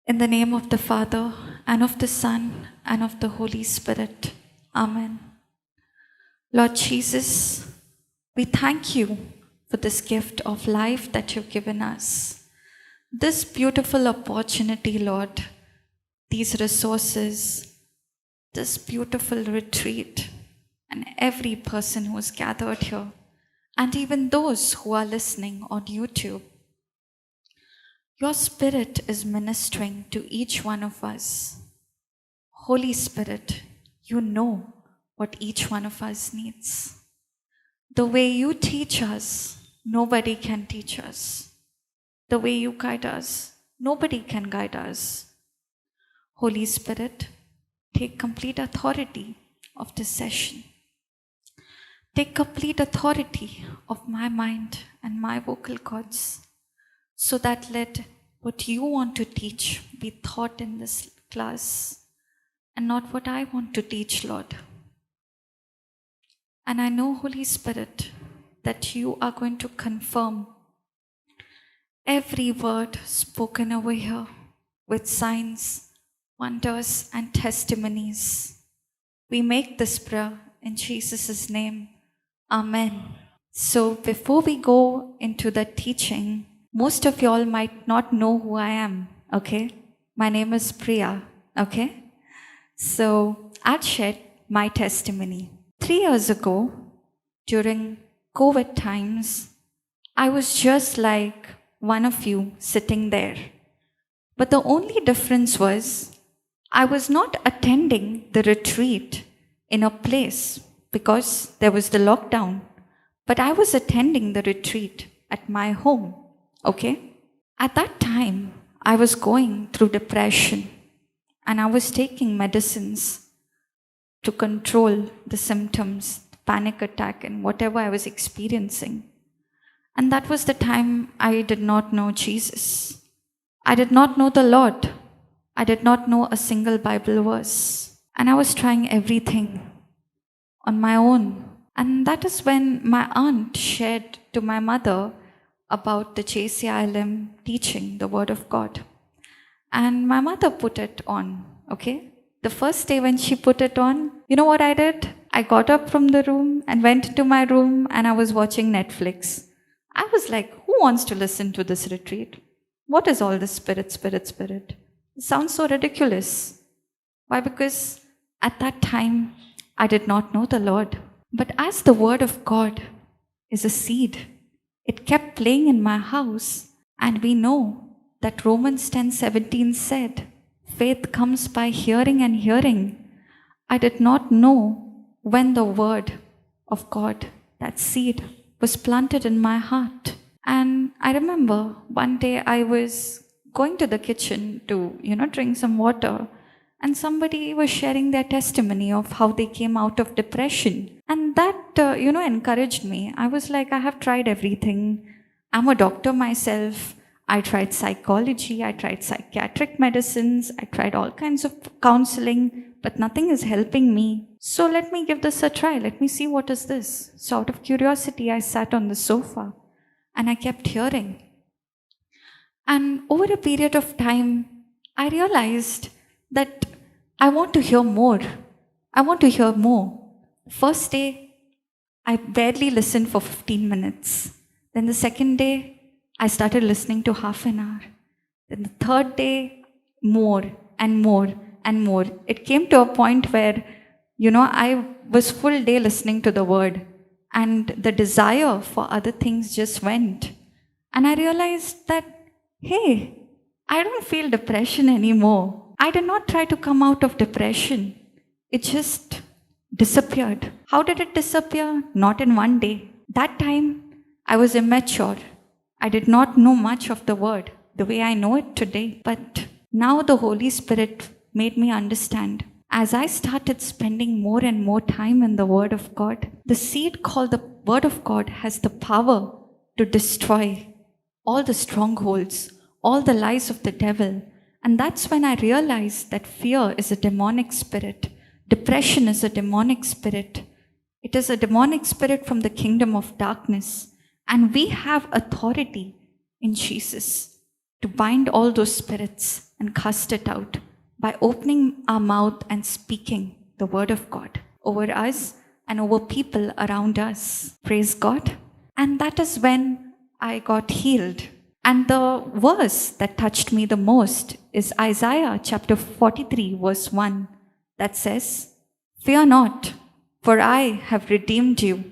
In the name of the Father, and of the Son, and of the Holy Spirit. Amen. Lord Jesus, we thank you for this gift of life that you've given us. This beautiful opportunity, Lord, these resources, this beautiful retreat, and every person who is gathered here, and even those who are listening on YouTube. Your Spirit is ministering to each one of us. Holy Spirit, you know what each one of us needs. The way you teach us, nobody can teach us. The way you guide us, nobody can guide us. Holy Spirit, take complete authority of this session. Take complete authority of my mind and my vocal cords, so that let what you want to teach be taught in this class, and not what I want to teach, Lord. And I know, Holy Spirit, that you are going to confirm every word spoken over here with signs, wonders, and testimonies. We make this prayer in Jesus' name. Amen. So before we go into the teaching, most of y'all might not know who I am, okay? My name is Priyas, okay? So I'll share my testimony. 3 years ago, during COVID times, I was just like one of you sitting there. But the only difference was I was not attending the retreat in a place because there was the lockdown, but I was attending the retreat at my home, okay? At that time, I was going through depression and I was taking medicines to control the symptoms, panic attack, and whatever I was experiencing. And that was the time I did not know Jesus. I did not know the Lord. I did not know a single Bible verse. And I was trying everything on my own. And that is when my aunt shared to my mother about the JCILM teaching, the Word of God. And my mother put it on, okay? The first day when she put it on, you know what I did? I got up from the room and went to my room and I was watching Netflix. I was like, who wants to listen to this retreat? What is all this spirit? It sounds so ridiculous. Why? Because at that time, I did not know the Lord. But as the Word of God is a seed, it kept playing in my house. And we know that Romans 10:17 said, faith comes by hearing and hearing. I did not know when the Word of God, that seed, was planted in my heart. And I remember one day I was going to the kitchen to, drink some water, and somebody was sharing their testimony of how they came out of depression. And that, encouraged me. I was like, I have tried everything. I'm a doctor myself. I tried psychology. I tried psychiatric medicines. I tried all kinds of counseling, but nothing is helping me. So let me give this a try. Let me see what is this. So out of curiosity, I sat on the sofa and I kept hearing. And over a period of time, I realized that I want to hear more. I want to hear more. First day, I barely listened for 15 minutes. Then the second day, I started listening to half an hour. Then the third day, more and more and more. It came to a point where, I was full day listening to the word, and the desire for other things just went. And I realized that, hey, I don't feel depression anymore. I did not try to come out of depression. It just disappeared. How did it disappear? Not in one day. That time, I was immature. I did not know much of the word the way I know it today. But now the Holy Spirit made me understand. As I started spending more and more time in the Word of God, the seed called the Word of God has the power to destroy all the strongholds, all the lies of the devil. And that's when I realized that fear is a demonic spirit. Depression is a demonic spirit. It is a demonic spirit from the kingdom of darkness. And we have authority in Jesus. to bind all those spirits and cast it out by opening our mouth and speaking the word of God over us and over people around us. Praise God. And that is when I got healed. And the verse that touched me the most is Isaiah chapter 43, verse 1, that says, "Fear not, for I have redeemed you.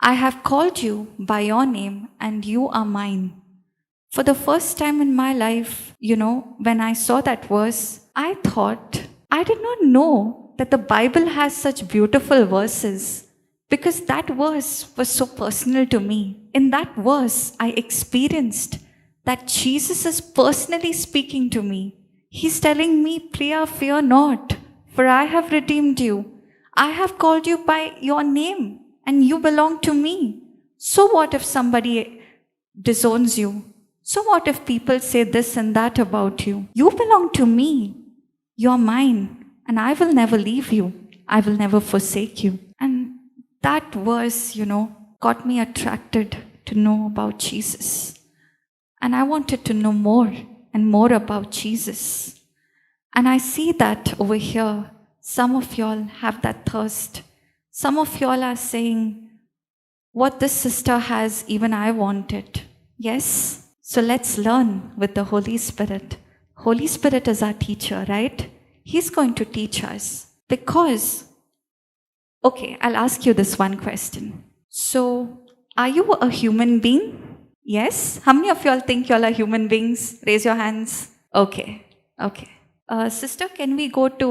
I have called you by your name, and you are mine." For the first time in my life, when I saw that verse, I thought, I did not know that the Bible has such beautiful verses, because that verse was so personal to me. In that verse, I experienced that Jesus is personally speaking to me. He's telling me, "Priya, fear not, for I have redeemed you. I have called you by your name, and you belong to me." So what if somebody disowns you? So what if people say this and that about you? You belong to me. You're mine, and I will never leave you. I will never forsake you. And that verse, got me attracted to know about Jesus. And I wanted to know more and more about Jesus. And I see that over here, some of y'all have that thirst. Some of y'all are saying, "What this sister has, even I want it." Yes? So let's learn with the Holy Spirit. Holy Spirit is our teacher, right? He's going to teach us. Because, okay, I'll ask you this one question. So, are you a human being? Yes? How many of y'all think y'all are human beings? Raise your hands. Okay. Sister, can we go to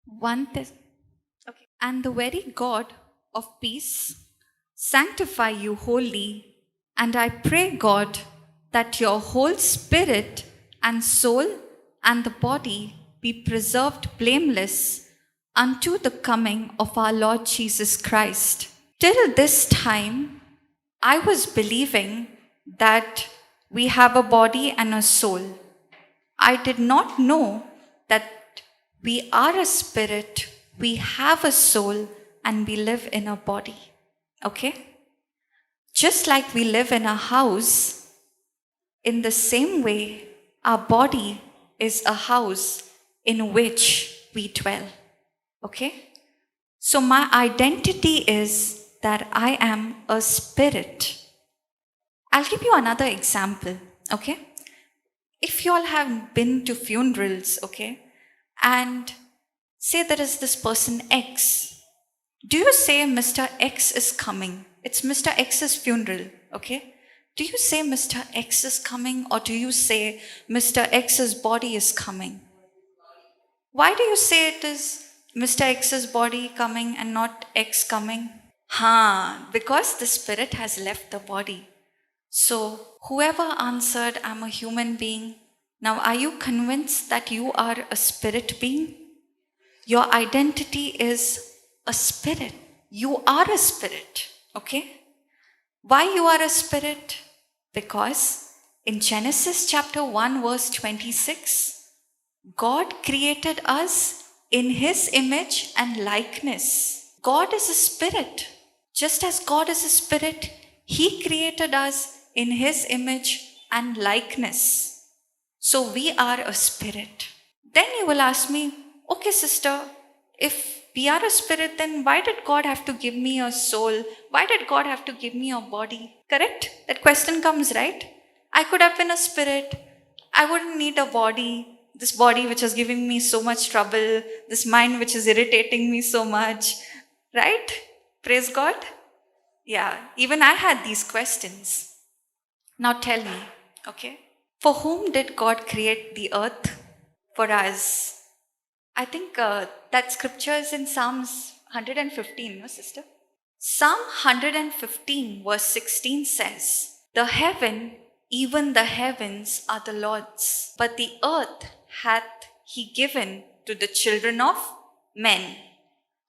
1 Okay. "And the very God of peace sanctify you wholly. And I pray, God, that your whole spirit and soul and the body be preserved blameless unto the coming of our Lord Jesus Christ." Till this time, I was believing that we have a body and a soul. I did not know that we are a spirit, we have a soul, and we live in a body. Okay? Just like we live in a house, in the same way, our body is a house in which we dwell. Okay? So my identity is that I am a spirit. I'll give you another example. Okay? If you all have been to funerals, okay, and say there is this person X, do you say Mr. X is coming? It's Mr. X's funeral, okay? Do you say Mr. X is coming, or do you say Mr. X's body is coming? Why do you say it is Mr. X's body coming and not X coming? Because the spirit has left the body. So whoever answered, "I'm a human being," now are you convinced that you are a spirit being? Your identity is a spirit. You are a spirit. Okay? Why you are a spirit? Because in Genesis chapter 1 verse 26, God created us in His image and likeness. God is a spirit. Just as God is a spirit, He created us in His image and likeness. So we are a spirit. Then you will ask me, "Okay, sister, if we are a spirit, then why did God have to give me a soul? Why did God have to give me a body?" Correct? That question comes, right? I could have been a spirit. I wouldn't need a body. This body which is giving me so much trouble. This mind which is irritating me so much. Right? Praise God. Yeah, even I had these questions. Now tell me, okay? For whom did God create the earth? For us. I think that scripture is in Psalms 115, no, sister? Psalm 115 verse 16 says, "The heaven, even the heavens are the Lord's, but the earth hath He given to the children of men."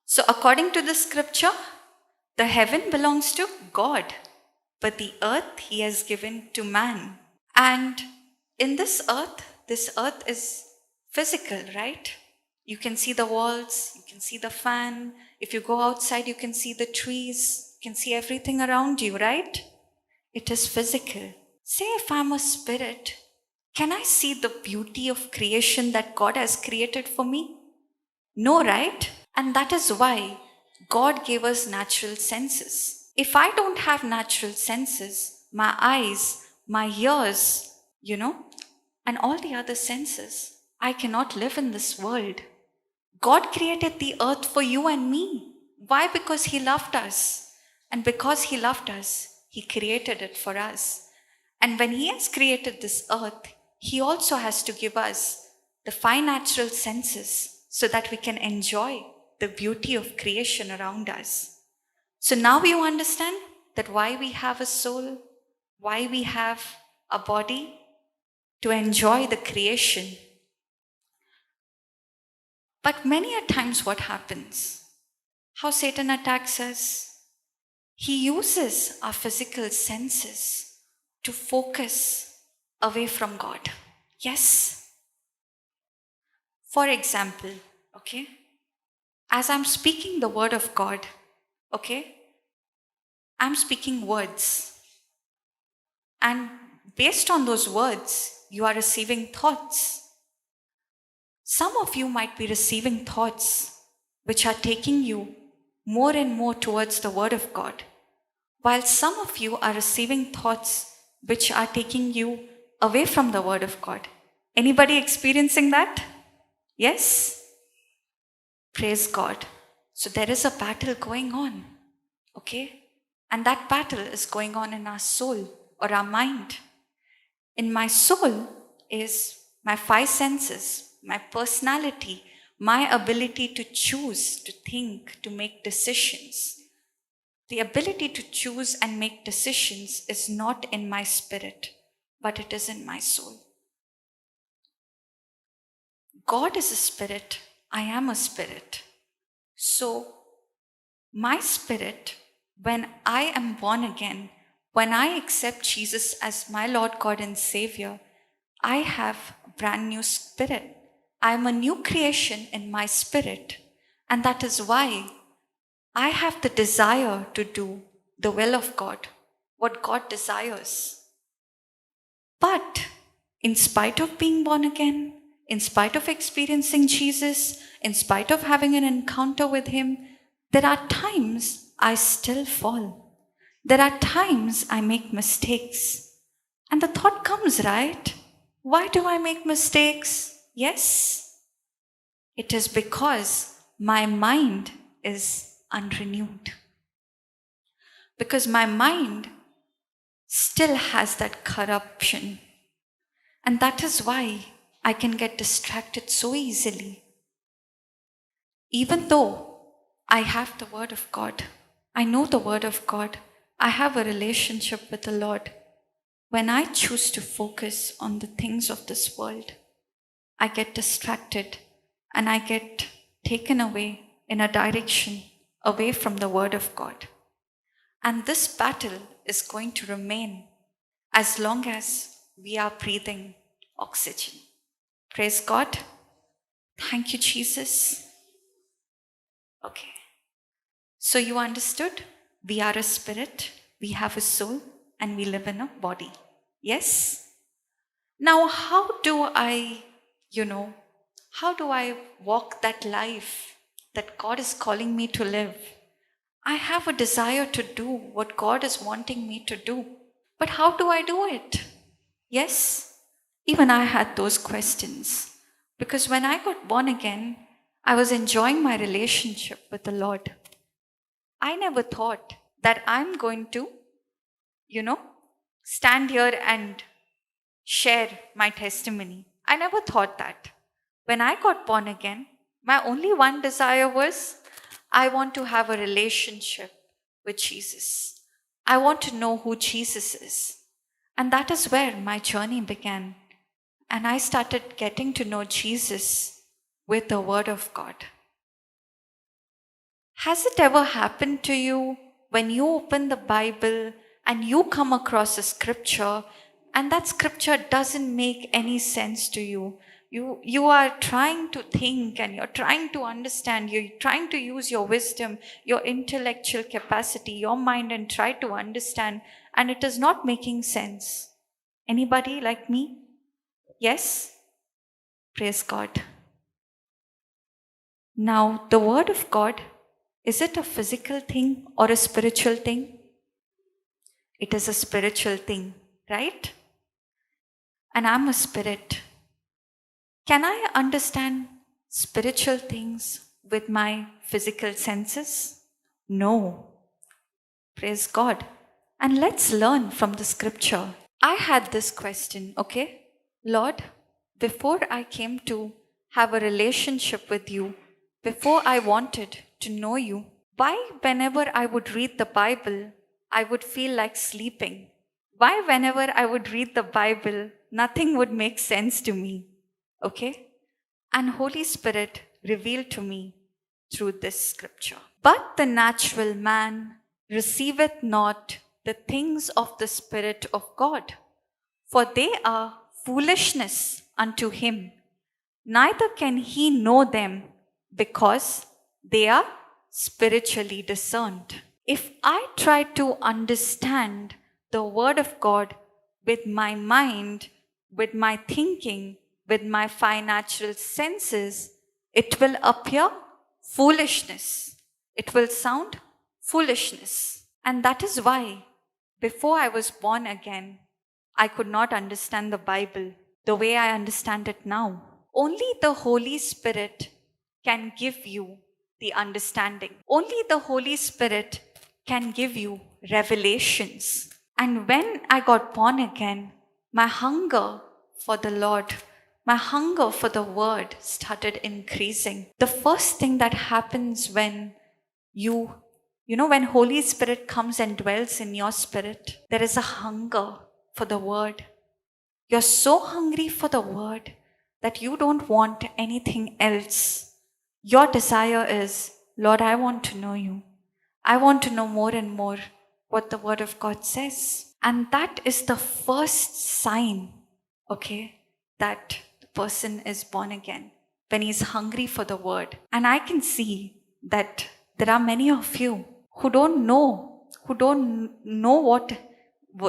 So according to the scripture, the heaven belongs to God, but the earth He has given to man. And in this earth is physical, right? You can see the walls, you can see the fan. If you go outside, you can see the trees, you can see everything around you, right? It is physical. Say if I'm a spirit, can I see the beauty of creation that God has created for me? No, right? And that is why God gave us natural senses. If I don't have natural senses, my eyes, my ears, and all the other senses, I cannot live in this world. God created the earth for you and me. Why? Because He loved us. And because He loved us, He created it for us. And when He has created this earth, He also has to give us the five natural senses so that we can enjoy the beauty of creation around us. So now you understand that why we have a soul, why we have a body, to enjoy the creation. But many a times what happens? How Satan attacks us? He uses our physical senses to focus away from God. Yes. For example, okay, as I'm speaking the word of God, okay, I'm speaking words. And based on those words, you are receiving thoughts. Some of you might be receiving thoughts which are taking you more and more towards the word of God, while some of you are receiving thoughts which are taking you away from the word of God. Anybody experiencing that? Yes? Praise God. So there is a battle going on, okay? And that battle is going on in our soul or our mind. In my soul is my five senses, my personality, my ability to choose, to think, to make decisions. The ability to choose and make decisions is not in my spirit, but it is in my soul. God is a spirit. I am a spirit. So, my spirit, when I am born again, when I accept Jesus as my Lord God and Savior, I have a brand new spirit. I am a new creation in my spirit. And that is why I have the desire to do the will of God, what God desires. But in spite of being born again, in spite of experiencing Jesus, in spite of having an encounter with Him, there are times I still fall. There are times I make mistakes. And the thought comes, right? Why do I make mistakes? Yes, it is because my mind is unrenewed. Because my mind still has that corruption. And that is why I can get distracted so easily. Even though I have the Word of God, I know the Word of God, I have a relationship with the Lord. When I choose to focus on the things of this world, I get distracted and I get taken away in a direction away from the Word of God. And this battle is going to remain as long as we are breathing oxygen. Praise God. Thank you, Jesus. Okay. So you understood? We are a spirit, we have a soul, and we live in a body. Yes? Now, how do I walk that life that God is calling me to live? I have a desire to do what God is wanting me to do. But how do I do it? Yes, even I had those questions. Because when I got born again, I was enjoying my relationship with the Lord. I never thought that I'm going to, stand here and share my testimony. I never thought that. When I got born again, my only one desire was I want to have a relationship with Jesus. I want to know who Jesus is. And that is where my journey began. And I started getting to know Jesus with the Word of God. Has it ever happened to you when you open the Bible and you come across a scripture and that scripture doesn't make any sense to you? You are trying to think and you're trying to understand, you're trying to use your wisdom, your intellectual capacity, your mind, and try to understand, and it is not making sense. Anybody like me? Yes? Praise God. Now, the Word of God, is it a physical thing or a spiritual thing? It is a spiritual thing, right? And I'm a spirit. Can I understand spiritual things with my physical senses? No. Praise God. And let's learn from the scripture. I had this question, okay? Lord, before I came to have a relationship with you, before I wanted to know you, why, whenever I would read the Bible, I would feel like sleeping? Why, whenever I would read the Bible, nothing would make sense to me? Okay? And Holy Spirit revealed to me through this scripture. But the natural man receiveth not the things of the Spirit of God, for they are foolishness unto him, neither can he know them, because they are spiritually discerned. If I try to understand the Word of God with my mind, with my thinking, with my five natural senses, it will appear foolishness. It will sound foolishness. And that is why, before I was born again, I could not understand the Bible the way I understand it now. Only the Holy Spirit can give you the understanding. Only the Holy Spirit can give you revelations. And when I got born again, my hunger for the Lord, my hunger for the Word started increasing. The first thing that happens when when Holy Spirit comes and dwells in your spirit, there is a hunger for the Word. You're so hungry for the Word that you don't want anything else. Your desire is, Lord, I want to know you. I want to know more and more what the Word of God says. And that is the first sign, okay, that the person is born again, when he's hungry for the Word. And I can see that there are many of you who don't know what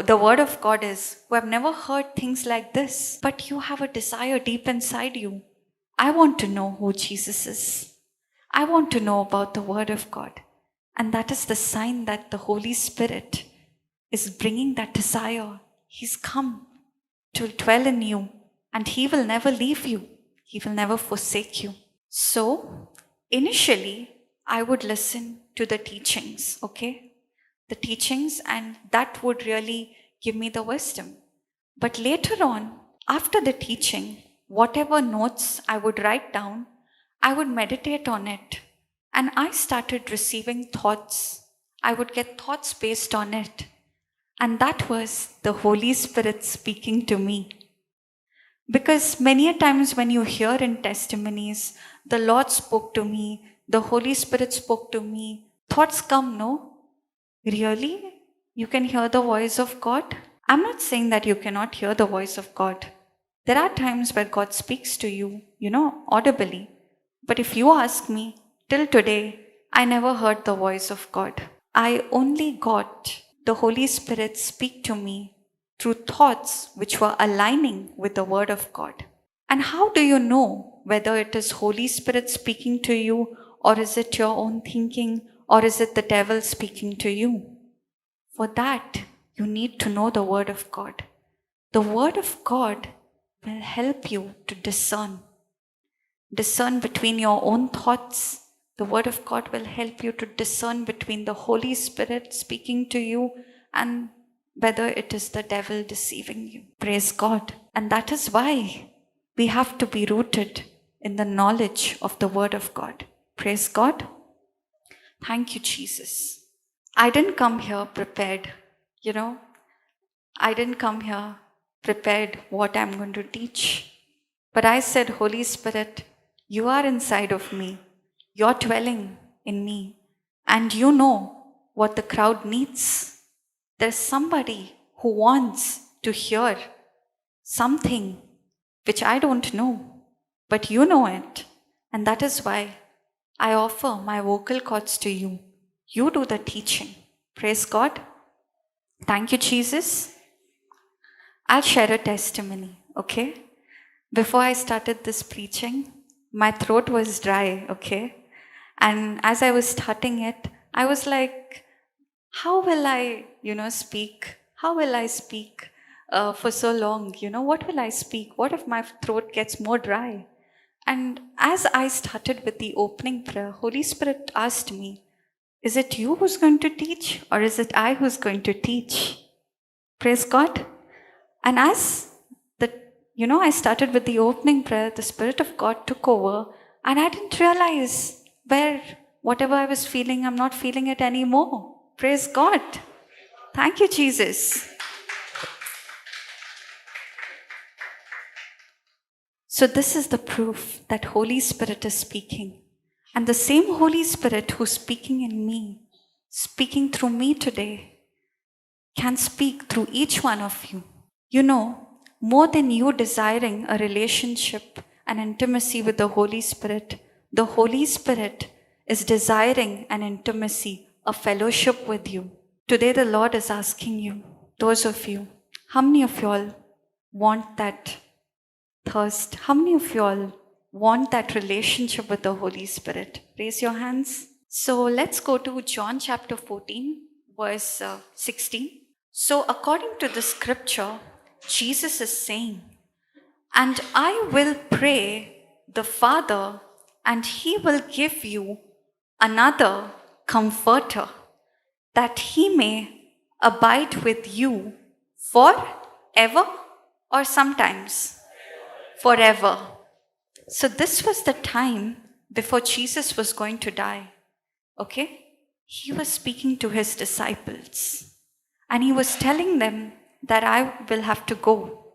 the Word of God is, who have never heard things like this, but you have a desire deep inside you. I want to know who Jesus is. I want to know about the Word of God. And that is the sign that the Holy Spirit is bringing that desire. He's come to dwell in you, and He will never leave you. He will never forsake you. So, initially, I would listen to the teachings, okay? The teachings, and that would really give me the wisdom. But later on, after the teaching, whatever notes I would write down, I would meditate on it. And I started receiving thoughts. I would get thoughts based on it. And that was the Holy Spirit speaking to me. Because many a times when you hear in testimonies, the Lord spoke to me, the Holy Spirit spoke to me, thoughts come, no? Really? You can hear the voice of God? I'm not saying that you cannot hear the voice of God. There are times where God speaks to you, audibly. But if you ask me, till today, I never heard the voice of God. I only got the Holy Spirit speak to me through thoughts which were aligning with the Word of God. And how do you know whether it is Holy Spirit speaking to you, or is it your own thinking, or is it the devil speaking to you? For that, you need to know the Word of God. The Word of God will help you to discern between your own thoughts. The Word of God will help you to discern between the Holy Spirit speaking to you and whether it is the devil deceiving you. Praise God. And that is why we have to be rooted in the knowledge of the Word of God. Praise God. Thank you, Jesus. I didn't come here prepared, I didn't come here prepared what I'm going to teach. But I said, Holy Spirit, you are inside of me. You're dwelling in me. And you know what the crowd needs. There's somebody who wants to hear something which I don't know, but you know it. And that is why I offer my vocal cords to you. You do the teaching. Praise God. Thank you, Jesus. I'll share a testimony, okay? Before I started this preaching, my throat was dry, okay? And as I was starting it, I was like, how will I, speak? How will I speak for so long? What will I speak? What if my throat gets more dry? And as I started with the opening prayer, Holy Spirit asked me, is it you who's going to teach or is it I who's going to teach? Praise God. And as I started with the opening prayer, the Spirit of God took over and I didn't realize whatever I was feeling, I'm not feeling it anymore. Praise God. Thank you, Jesus. So this is the proof that Holy Spirit is speaking. And the same Holy Spirit who's speaking in me, speaking through me today, can speak through each one of you. More than you desiring a relationship and intimacy with the Holy Spirit is desiring an intimacy, a fellowship with you. Today the Lord is asking you, those of you, how many of you all want that thirst? How many of you all want that relationship with the Holy Spirit? Raise your hands. So let's go to John chapter 14, verse 16. So according to the scripture, Jesus is saying, and I will pray the Father, and he will give you another comforter, that he may abide with you forever, or sometimes forever. So this was the time before Jesus was going to die. Okay? He was speaking to his disciples. And he was telling them that I will have to go.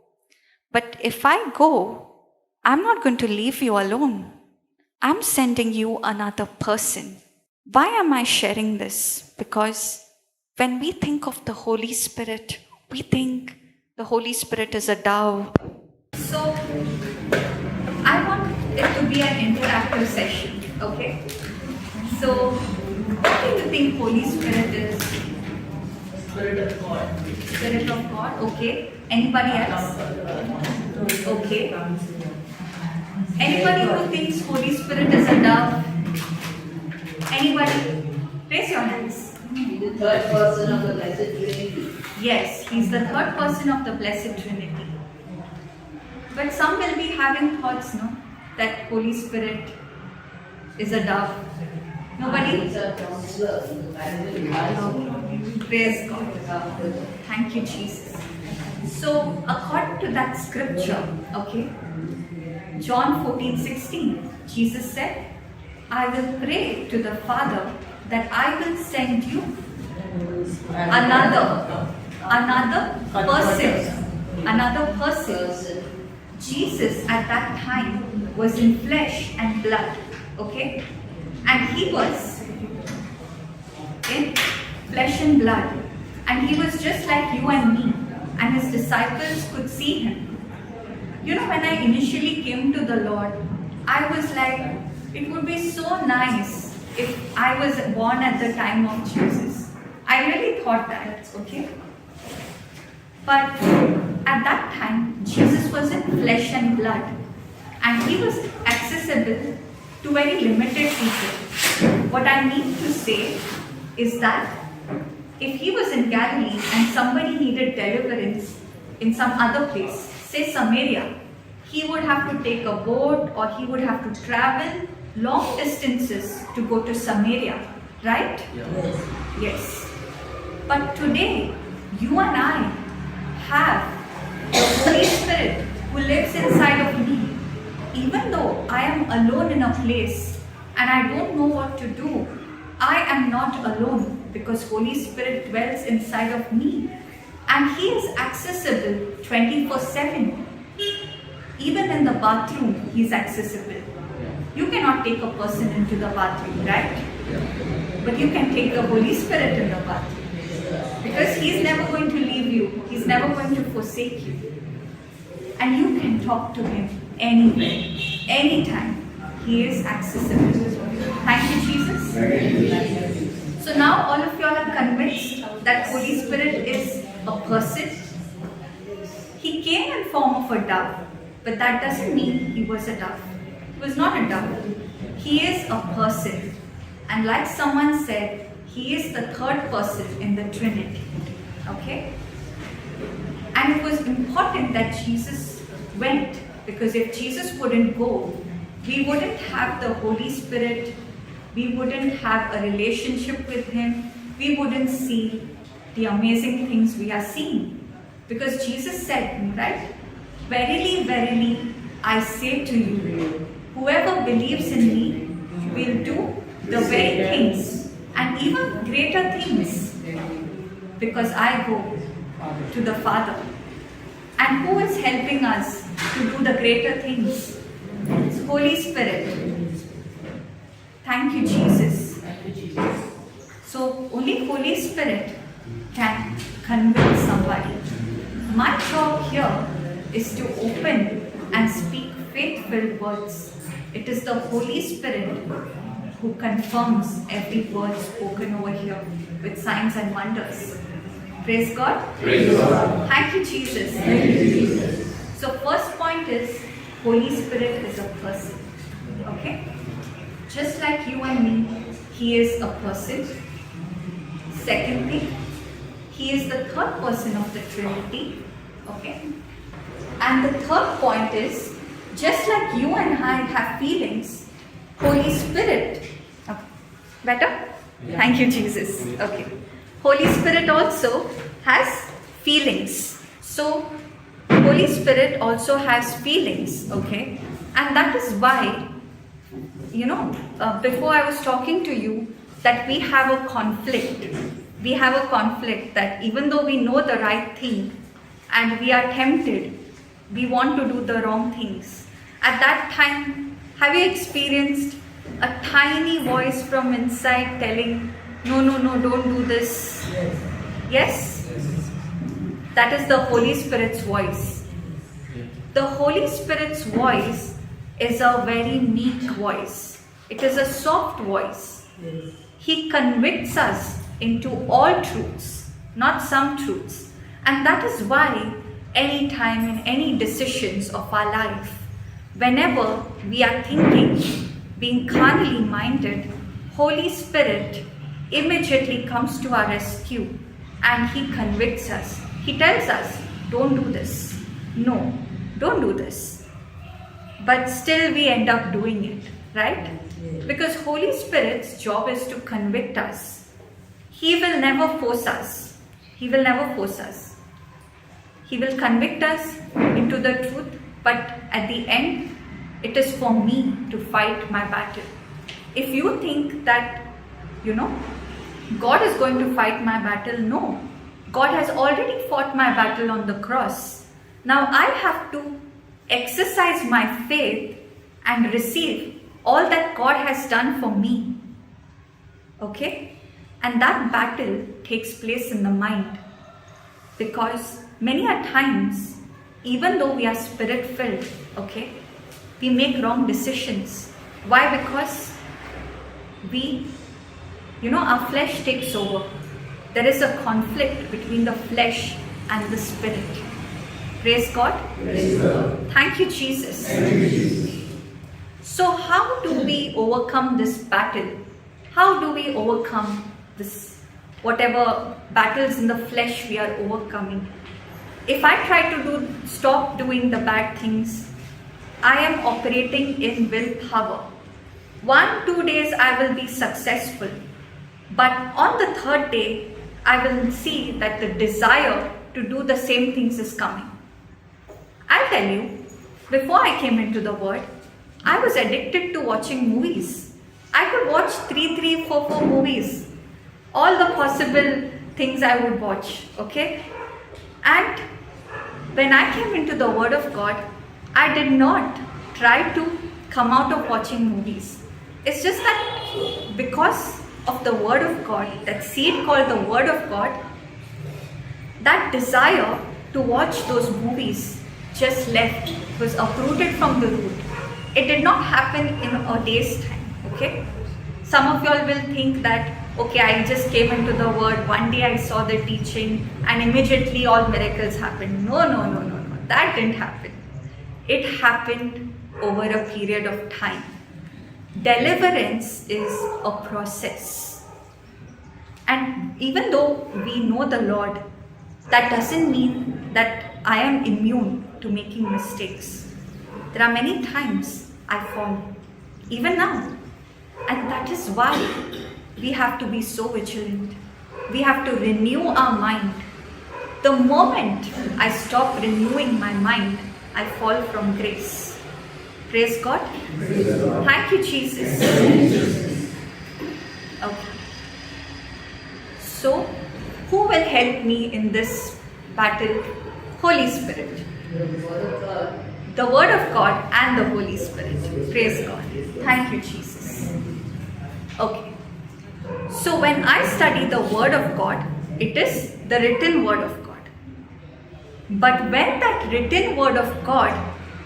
But if I go, I'm not going to leave you alone. I'm sending you another person. Why am I sharing this? Because when we think of the Holy Spirit, we think the Holy Spirit is a dove. So I want it to be an interactive session, okay? So what do you think Holy Spirit is? Spirit of God. Spirit of God, okay. Anybody else? Okay. Anybody who thinks Holy Spirit is a dove? Anybody? Raise your hands. The third person of the Blessed Trinity. Yes, he's the third person of the Blessed Trinity. But some will be having thoughts, no? That Holy Spirit is a dove. Nobody? It's a counselor in the Bible. Praise God. Thank you, Jesus. So, according to that scripture, okay, John 14:16, Jesus said, I will pray to the Father that I will send you another person. Jesus at that time was in flesh and blood, okay? And he was in flesh and blood. And he was just like you and me. And his disciples could see him. When I initially came to the Lord, I was like, it would be so nice if I was born at the time of Jesus. I really thought that, okay? But at that time, Jesus was in flesh and blood. And he was accessible to very limited people. What I mean to say is that if he was in Galilee and somebody needed deliverance in some other place, say Samaria, he would have to take a boat or he would have to travel long distances to go to Samaria, right? Yes. But today, you and I have the Holy Spirit who lives inside of me. Even though I am alone in a place and I don't know what to do, I am not alone because Holy Spirit dwells inside of me and he is accessible 24/7. Even in the bathroom, he is accessible. You cannot take a person into the bathroom, right? But you can take the Holy Spirit in the bathroom because he is never going to leave you. He is never going to forsake you. And you can talk to him anywhere, anytime. He is accessible. Thank you, Jesus. So now all of you all are convinced that Holy Spirit is a person. He form of a dove, but that doesn't mean he was a dove. He was not a dove. He is a person. And like someone said, he is the third person in the Trinity. Okay? And it was important that Jesus went, because if Jesus wouldn't go, we wouldn't have the Holy Spirit, we wouldn't have a relationship with him, we wouldn't see the amazing things we are seeing. Because Jesus said, right? Verily, verily, I say to you, whoever believes in me will do the very things and even greater things, because I go to the Father. And who is helping us to do the greater things? It's Holy Spirit. Thank you, Jesus. So only Holy Spirit can convince somebody. My job here is to open and speak faith-filled words. It is the Holy Spirit who confirms every word spoken over here with signs and wonders. Praise God. Praise God. Thank you, Jesus. Thank you, Jesus. So first point is, Holy Spirit is a person. Okay? Just like you and me, he is a person. Second thing, he is the third person of the Trinity. Okay? And the third point is, just like you and I have feelings, Holy Spirit. Okay. Better? Yeah. Thank you, Jesus. Okay. Holy Spirit also has feelings. So, Holy Spirit also has feelings. Okay? And that is why, before I was talking to you, that we have a conflict. We have a conflict that even though we know the right thing and we are tempted, we want to do the wrong things. At that time, have you experienced a tiny voice from inside telling, no, don't do this? Yes? That is the Holy Spirit's voice. The Holy Spirit's voice is a very meek voice. It is a soft voice. He convicts us into all truths, not some truths. And that is why anytime in any decisions of our life, whenever we are thinking, being carnally minded, Holy Spirit immediately comes to our rescue and he convicts us. He tells us, don't do this. No, don't do this. But still we end up doing it, right? Because Holy Spirit's job is to convict us. He will never force us. He will never force us. He will convict us into the truth, but at the end, it is for me to fight my battle. If you think that, God is going to fight my battle, no. God has already fought my battle on the cross. Now I have to exercise my faith and receive all that God has done for me. Okay? And that battle takes place in the mind. Because many a times, even though we are spirit-filled, okay, we make wrong decisions. Why? Because our flesh takes over. There is a conflict between the flesh and the spirit. Praise God. Praise God. Thank you, Jesus. Thank you, Jesus. So how do we overcome this battle? How do we overcome this, whatever battles in the flesh we are overcoming? If I try to stop doing the bad things, I am operating in willpower. 1-2 days I will be successful. But on the third day, I will see that the desire to do the same things is coming. I'll tell you, before I came into the Word, I was addicted to watching movies. I could watch 3, 4 movies. All the possible things I would watch, okay? And when I came into the Word of God, I did not try to come out of watching movies. It's just that because of the Word of God, that seed called the Word of God, that desire to watch those movies just left, was uprooted from the root. It did not happen in a day's time, okay? Some of y'all will think that, okay, I just came into the Word, one day I saw the teaching and immediately all miracles happened. No. that didn't happen. It happened over a period of time. Deliverance is a process. And even though we know the Lord, that doesn't mean that I am immune to making mistakes. There are many times I fall, even now. And that is why we have to be so vigilant. We have to renew our mind. The moment I stop renewing my mind, I fall from grace. Praise God. Thank you, Jesus. Okay. So, who will help me in this battle? Holy Spirit. The Word of God and the Holy Spirit. Praise God. Thank you, Jesus. Okay. So, when I study the Word of God, it is the written Word of God. But when that written Word of God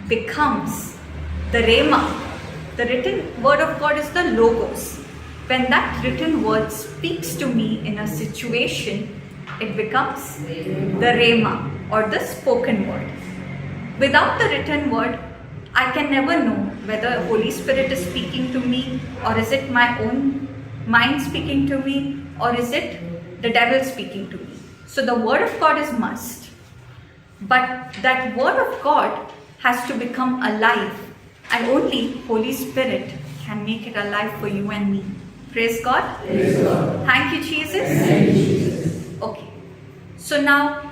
becomes the Rhema, the written Word of God is the Logos. When that written word speaks to me in a situation, it becomes the Rhema or the spoken word. Without the written word, I can never know whether Holy Spirit is speaking to me, or is it my own mind speaking to me, or is it the devil speaking to me. So the Word of God is must. But that Word of God has to become alive, and only Holy Spirit can make it alive for you and me. Praise God. Praise God. Thank you, Jesus. Thank you, Jesus. Okay. So now,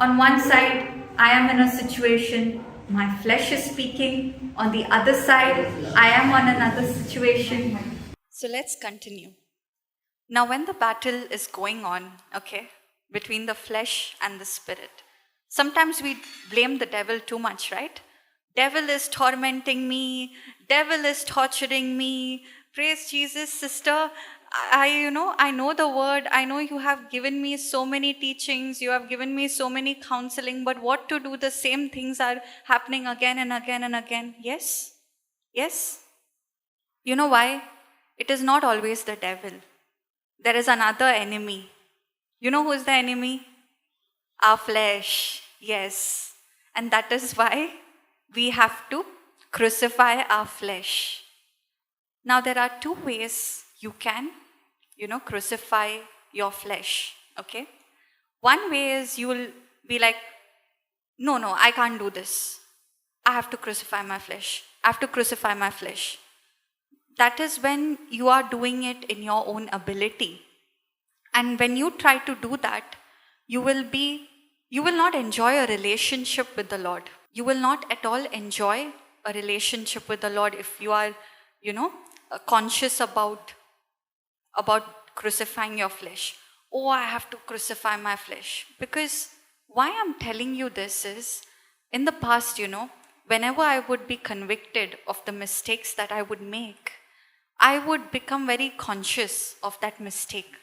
on one side, I am in a situation, my flesh is speaking. On the other side, I am on another situation. So let's continue. Now, when the battle is going on, okay, between the flesh and the spirit, sometimes we blame the devil too much, right? Devil is tormenting me. Devil is torturing me. Praise Jesus, sister. I know the word. I know you have given me so many teachings. You have given me so many counseling. But what to do? The same things are happening again and again and again. Yes? Yes? You know why? It is not always the devil. There is another enemy. You know who is the enemy? Our flesh. Yes. And that is why we have to crucify our flesh. Now, there are two ways you can, crucify your flesh, okay? One way is you will be like, no, I can't do this. I have to crucify my flesh. I have to crucify my flesh. That is when you are doing it in your own ability. And when you try to do that, you will not enjoy a relationship with the Lord. You will not at all enjoy a relationship with the Lord if you are, conscious about crucifying your flesh. Oh, I have to crucify my flesh. Because why I'm telling you this is, in the past, whenever I would be convicted of the mistakes that I would make, I would become very conscious of that mistake.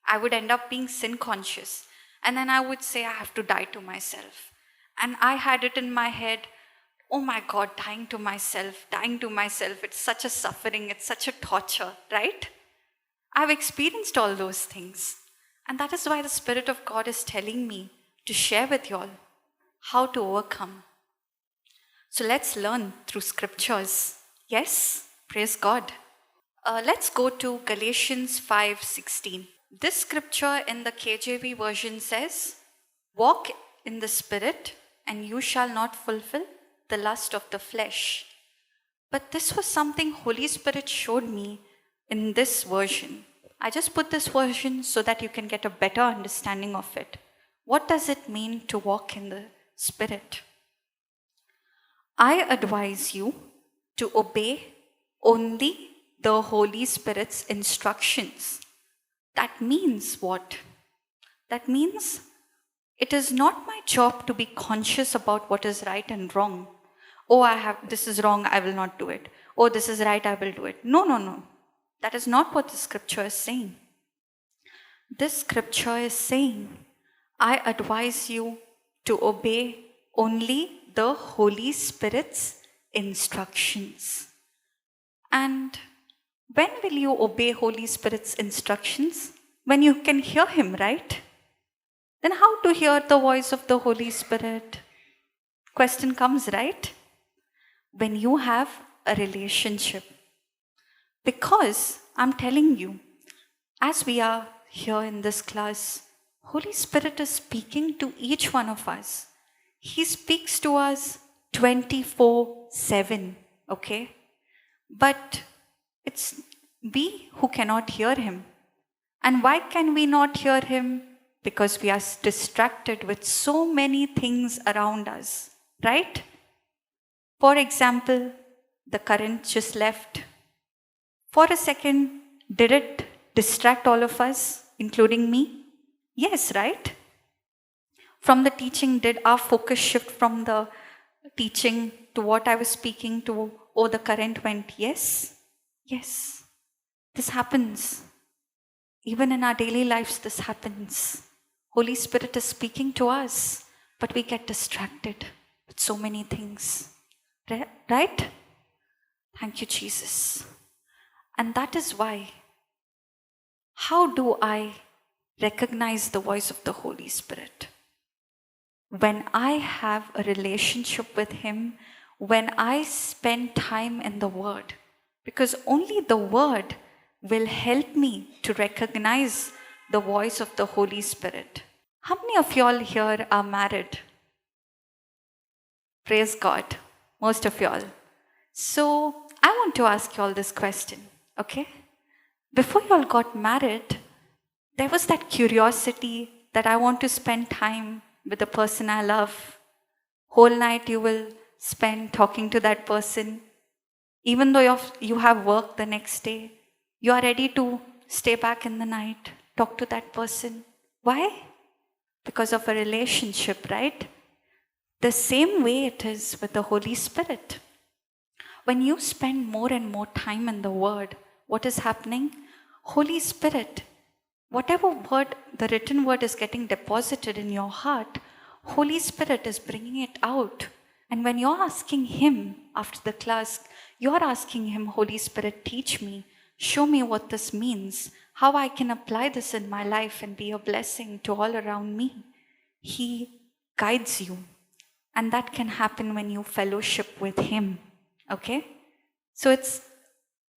I would end up being sin conscious. And then I would say, I have to die to myself. And I had it in my head, oh my God, dying to myself, it's such a suffering, it's such a torture, right? I've experienced all those things. And that is why the Spirit of God is telling me to share with you all how to overcome. So let's learn through scriptures. Yes, praise God. Let's go to Galatians 5:16. This scripture in the KJV version says, walk in the Spirit and you shall not fulfill the lust of the flesh. But this was something Holy Spirit showed me in this version. I just put this version so that you can get a better understanding of it. What does it mean to walk in the Spirit? I advise you to obey only the Holy Spirit's instructions. That means what? That means it is not my job to be conscious about what is right and wrong. Oh, this is wrong, I will not do it. Oh, this is right, I will do it. No. That is not what the scripture is saying. This scripture is saying, I advise you to obey only the Holy Spirit's instructions. And when will you obey Holy Spirit's instructions? When you can hear Him, right? Then how to hear the voice of the Holy Spirit? Question comes, right? When you have a relationship. Because I'm telling you, as we are here in this class, Holy Spirit is speaking to each one of us. He speaks to us 24/7, okay? But it's we who cannot hear him. And why can we not hear him? Because we are distracted with so many things around us, right? For example, the current just left. For a second, did it distract all of us, including me? Yes, right? From the teaching, did our focus shift from the teaching to what I was speaking to? Oh, the current went? Yes. Yes. This happens. Even in our daily lives, this happens. Holy Spirit is speaking to us, but we get distracted with so many things. Right? Thank you, Jesus. And that is why, how do I recognize the voice of the Holy Spirit? When I have a relationship with Him, when I spend time in the Word, because only the Word will help me to recognize the voice of the Holy Spirit. How many of y'all here are married? Praise God, most of y'all. So I want to ask y'all this question, okay? Before y'all got married, there was that curiosity that I want to spend time with the person I love. Whole night you will spend talking to that person. Even though you have work the next day, you are ready to stay back in the night, talk to that person. Why? Because of a relationship, right? The same way it is with the Holy Spirit. When you spend more and more time in the Word, what is happening? Holy Spirit, whatever word, the written word is getting deposited in your heart, Holy Spirit is bringing it out. And when you're asking Him after the class, you're asking Him, Holy Spirit, teach me, show me what this means, how I can apply this in my life and be a blessing to all around me. He guides you. And that can happen when you fellowship with Him. Okay? So it's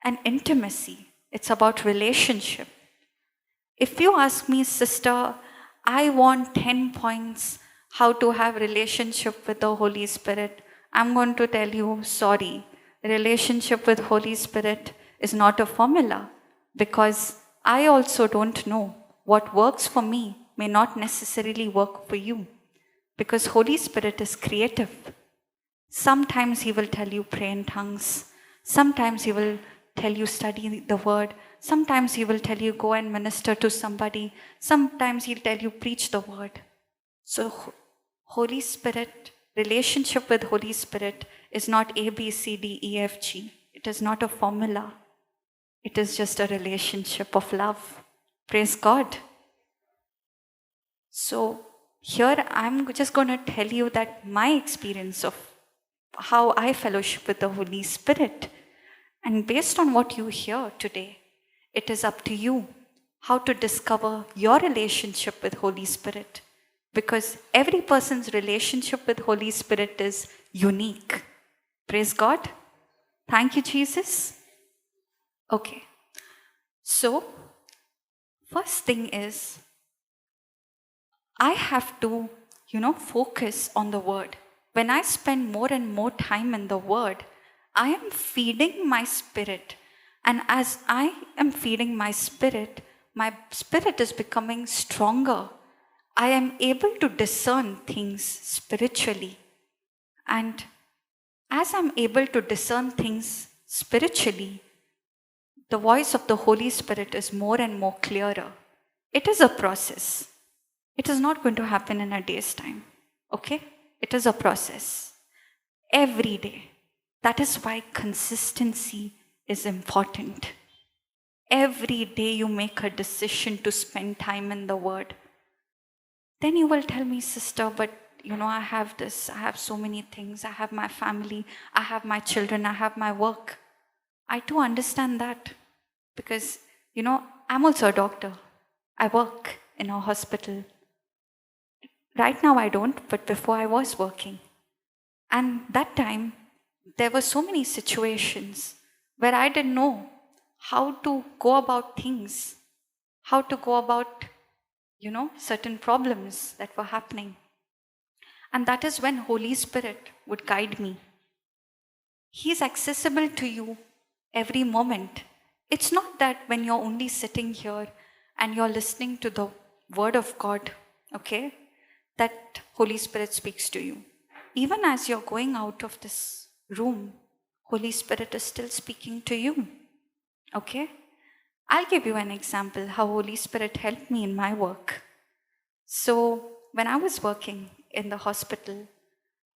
an intimacy. It's about relationship. If you ask me, sister, I want 10 points how to have relationship with the Holy Spirit, I'm going to tell you, sorry, relationship with Holy Spirit is not a formula, because I also don't know what works for me may not necessarily work for you, because Holy Spirit is creative. Sometimes He will tell you pray in tongues. Sometimes He will tell you study the word. Sometimes He will tell you go and minister to somebody. Sometimes He'll tell you preach the word. So Holy Spirit, relationship with Holy Spirit is not A, B, C, D, E, F, G. It is not a formula. It is just a relationship of love. Praise God. So here I'm just going to tell you that my experience of how I fellowship with the Holy Spirit. And based on what you hear today, it is up to you how to discover your relationship with Holy Spirit. Because every person's relationship with Holy Spirit is unique. Praise God. Thank you, Jesus. Okay. So, first thing is, I have to, focus on the word. When I spend more and more time in the word, I am feeding my spirit. And as I am feeding my spirit is becoming stronger. I am able to discern things spiritually. And as I'm able to discern things spiritually, the voice of the Holy Spirit is more and more clearer. It is a process. It is not going to happen in a day's time. Okay? It is a process. Every day. That is why consistency is important. Every day you make a decision to spend time in the Word. Then you will tell me, sister, but I have this, I have so many things. I have my family, I have my children, I have my work. I do understand that because, I'm also a doctor. I work in a hospital. Right now I don't, but before I was working. And that time, there were so many situations where I didn't know how to go about things, how to go about, certain problems that were happening. And that is when Holy Spirit would guide me. He is accessible to you every moment. It's not that when you're only sitting here and you're listening to the Word of God, okay, that Holy Spirit speaks to you. Even as you're going out of this room, Holy Spirit is still speaking to you, okay? I'll give you an example how Holy Spirit helped me in my work. So, when I was working in the hospital,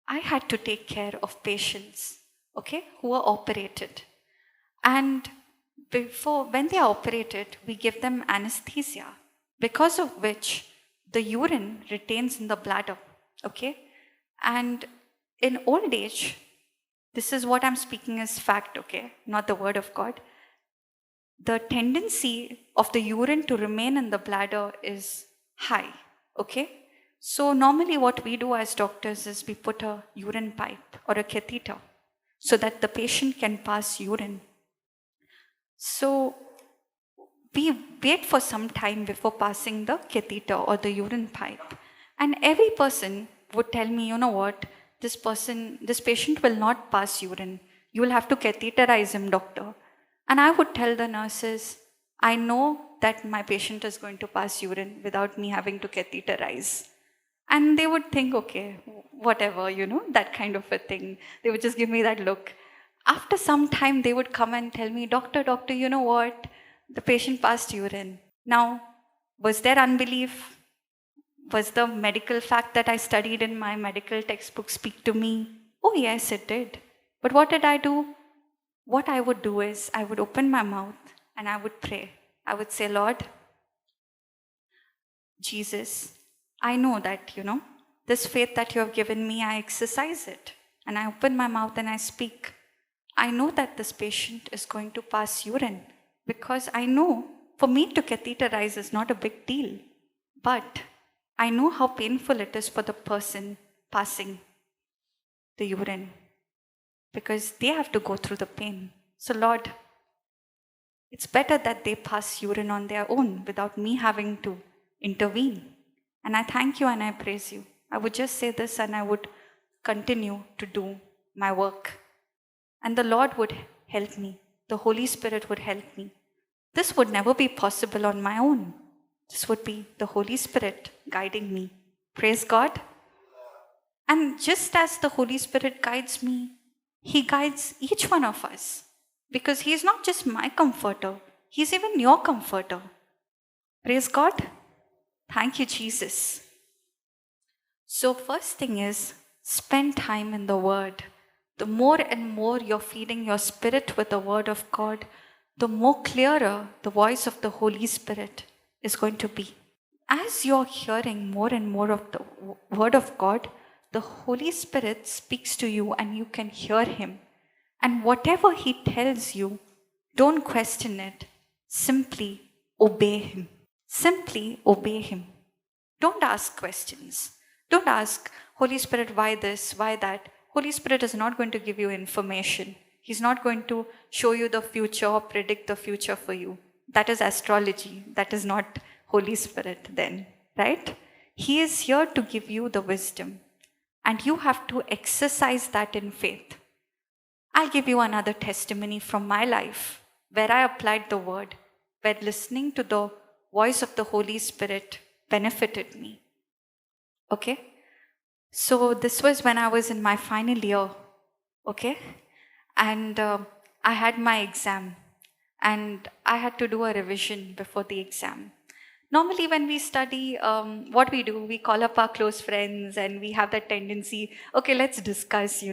I had to take care of patients, okay, who were operated. And when they are operated, we give them anesthesia, because of which the urine retains in the bladder, okay? And in old age, this is what I'm speaking as fact, okay, not the word of God. The tendency of the urine to remain in the bladder is high, okay? So normally what we do as doctors is we put a urine pipe or a catheter so that the patient can pass urine. So we wait for some time before passing the catheter or the urine pipe. And every person would tell me, you know what, this patient will not pass urine. You will have to catheterize him, doctor. And I would tell the nurses, I know that my patient is going to pass urine without me having to catheterize. And they would think, okay, whatever, that kind of a thing. They would just give me that look. After some time, they would come and tell me, doctor, you know what? The patient passed urine. Now, was there unbelief? Was the medical fact that I studied in my medical textbook speak to me? Oh, yes, it did. But what did I do? What I would do is I would open my mouth and I would pray. I would say, Lord, Jesus, I know that, this faith that you have given me, I exercise it. And I open my mouth and I speak. I know that this patient is going to pass urine because I know for me to catheterize is not a big deal. But I know how painful it is for the person passing the urine because they have to go through the pain. So, Lord, it's better that they pass urine on their own without me having to intervene. And I thank you and I praise you. I would just say this and I would continue to do my work. And the Lord would help me. The Holy Spirit would help me. This would never be possible on my own. This would be the Holy Spirit guiding me. Praise God. And just as the Holy Spirit guides me, He guides each one of us. Because He is not just my comforter, He is even your comforter. Praise God. Thank you, Jesus. So first thing is, spend time in the Word. The more and more you're feeding your spirit with the Word of God, the more clearer the voice of the Holy Spirit is going to be. As you're hearing more and more of the Word of God, the Holy Spirit speaks to you and you can hear Him. And whatever He tells you, don't question it. Simply obey Him. Simply obey Him. Don't ask questions. Don't ask, Holy Spirit, why this, why that? Holy Spirit is not going to give you information. He's not going to show you the future or predict the future for you. That is astrology. That is not Holy Spirit then, right? He is here to give you the wisdom. And you have to exercise that in faith. I'll give you another testimony from my life where I applied the word, where listening to the voice of the Holy Spirit benefited me. Okay? So this was when I was in my final year. Okay? And I had my exam. And I had to do a revision before the exam. Normally when we study, what we do, we call up our close friends and we have that tendency, okay, let's discuss,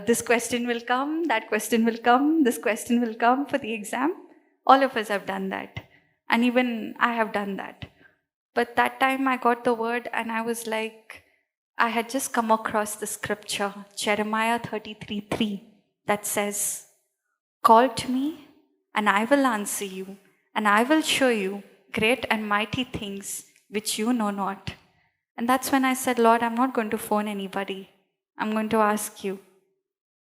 this question will come, that question will come, this question will come for the exam. All of us have done that. And even I have done that. But that time I got the word and I was like, I had just come across the scripture, Jeremiah 33:3, that says, call to me and I will answer you and I will show you great and mighty things which you know not. And that's when I said, Lord, I'm not going to phone anybody. I'm going to ask you.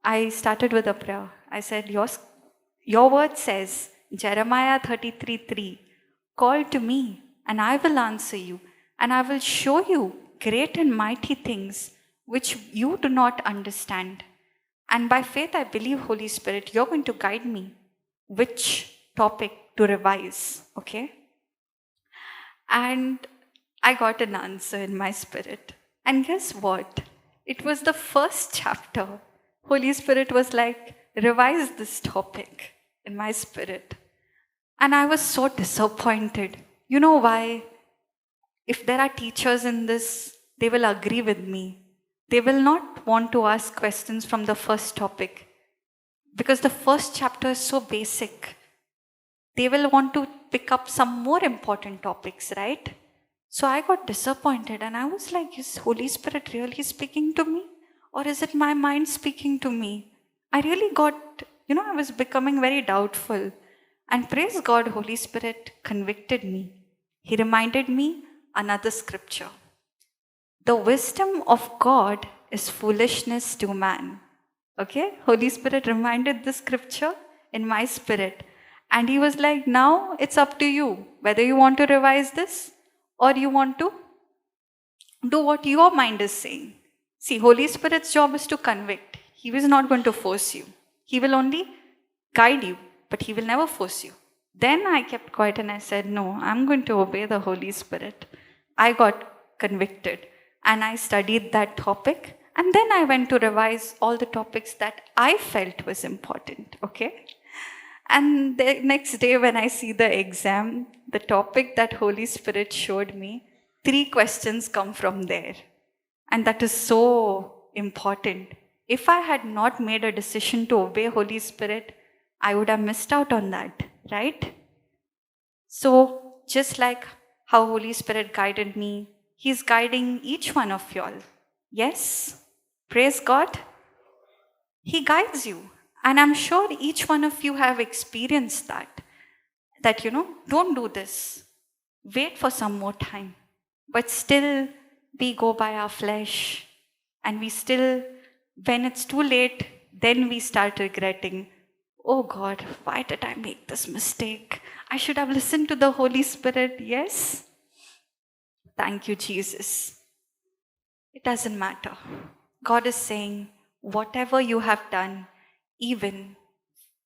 I started with a prayer. I said, your word says, Jeremiah 33:3, call to me, and I will answer you, and I will show you great and mighty things which you do not understand. And by faith, I believe, Holy Spirit, you're going to guide me which topic to revise, okay? And I got an answer in my spirit. And guess what? It was the first chapter. Holy Spirit was like, revise this topic in my spirit. And I was so disappointed. You know why? If there are teachers in this, they will agree with me. They will not want to ask questions from the first topic because the first chapter is so basic. They will want to pick up some more important topics, right? So I got disappointed and I was like, is Holy Spirit really speaking to me? Or is it my mind speaking to me? I really got, I was becoming very doubtful. And praise God, Holy Spirit convicted me. He reminded me another scripture. The wisdom of God is foolishness to man. Okay? Holy Spirit reminded the scripture in my spirit. And he was like, now it's up to you whether you want to revise this or you want to do what your mind is saying. See, Holy Spirit's job is to convict. He is not going to force you. He will only guide you, but he will never force you. Then I kept quiet and I said, no, I'm going to obey the Holy Spirit. I got convicted and I studied that topic. And then I went to revise all the topics that I felt was important, okay? And the next day when I see the exam, the topic that Holy Spirit showed me, 3 questions come from there. And that is so important. If I had not made a decision to obey Holy Spirit, I would have missed out on that, right? So just like how Holy Spirit guided me, He's guiding each one of y'all. Yes? Praise God. He guides you. And I'm sure each one of you have experienced that. That, don't do this. Wait for some more time. But still, we go by our flesh. And we still, when it's too late, then we start regretting, oh God, why did I make this mistake? I should have listened to the Holy Spirit. Yes? Thank you, Jesus. It doesn't matter. God is saying, whatever you have done, even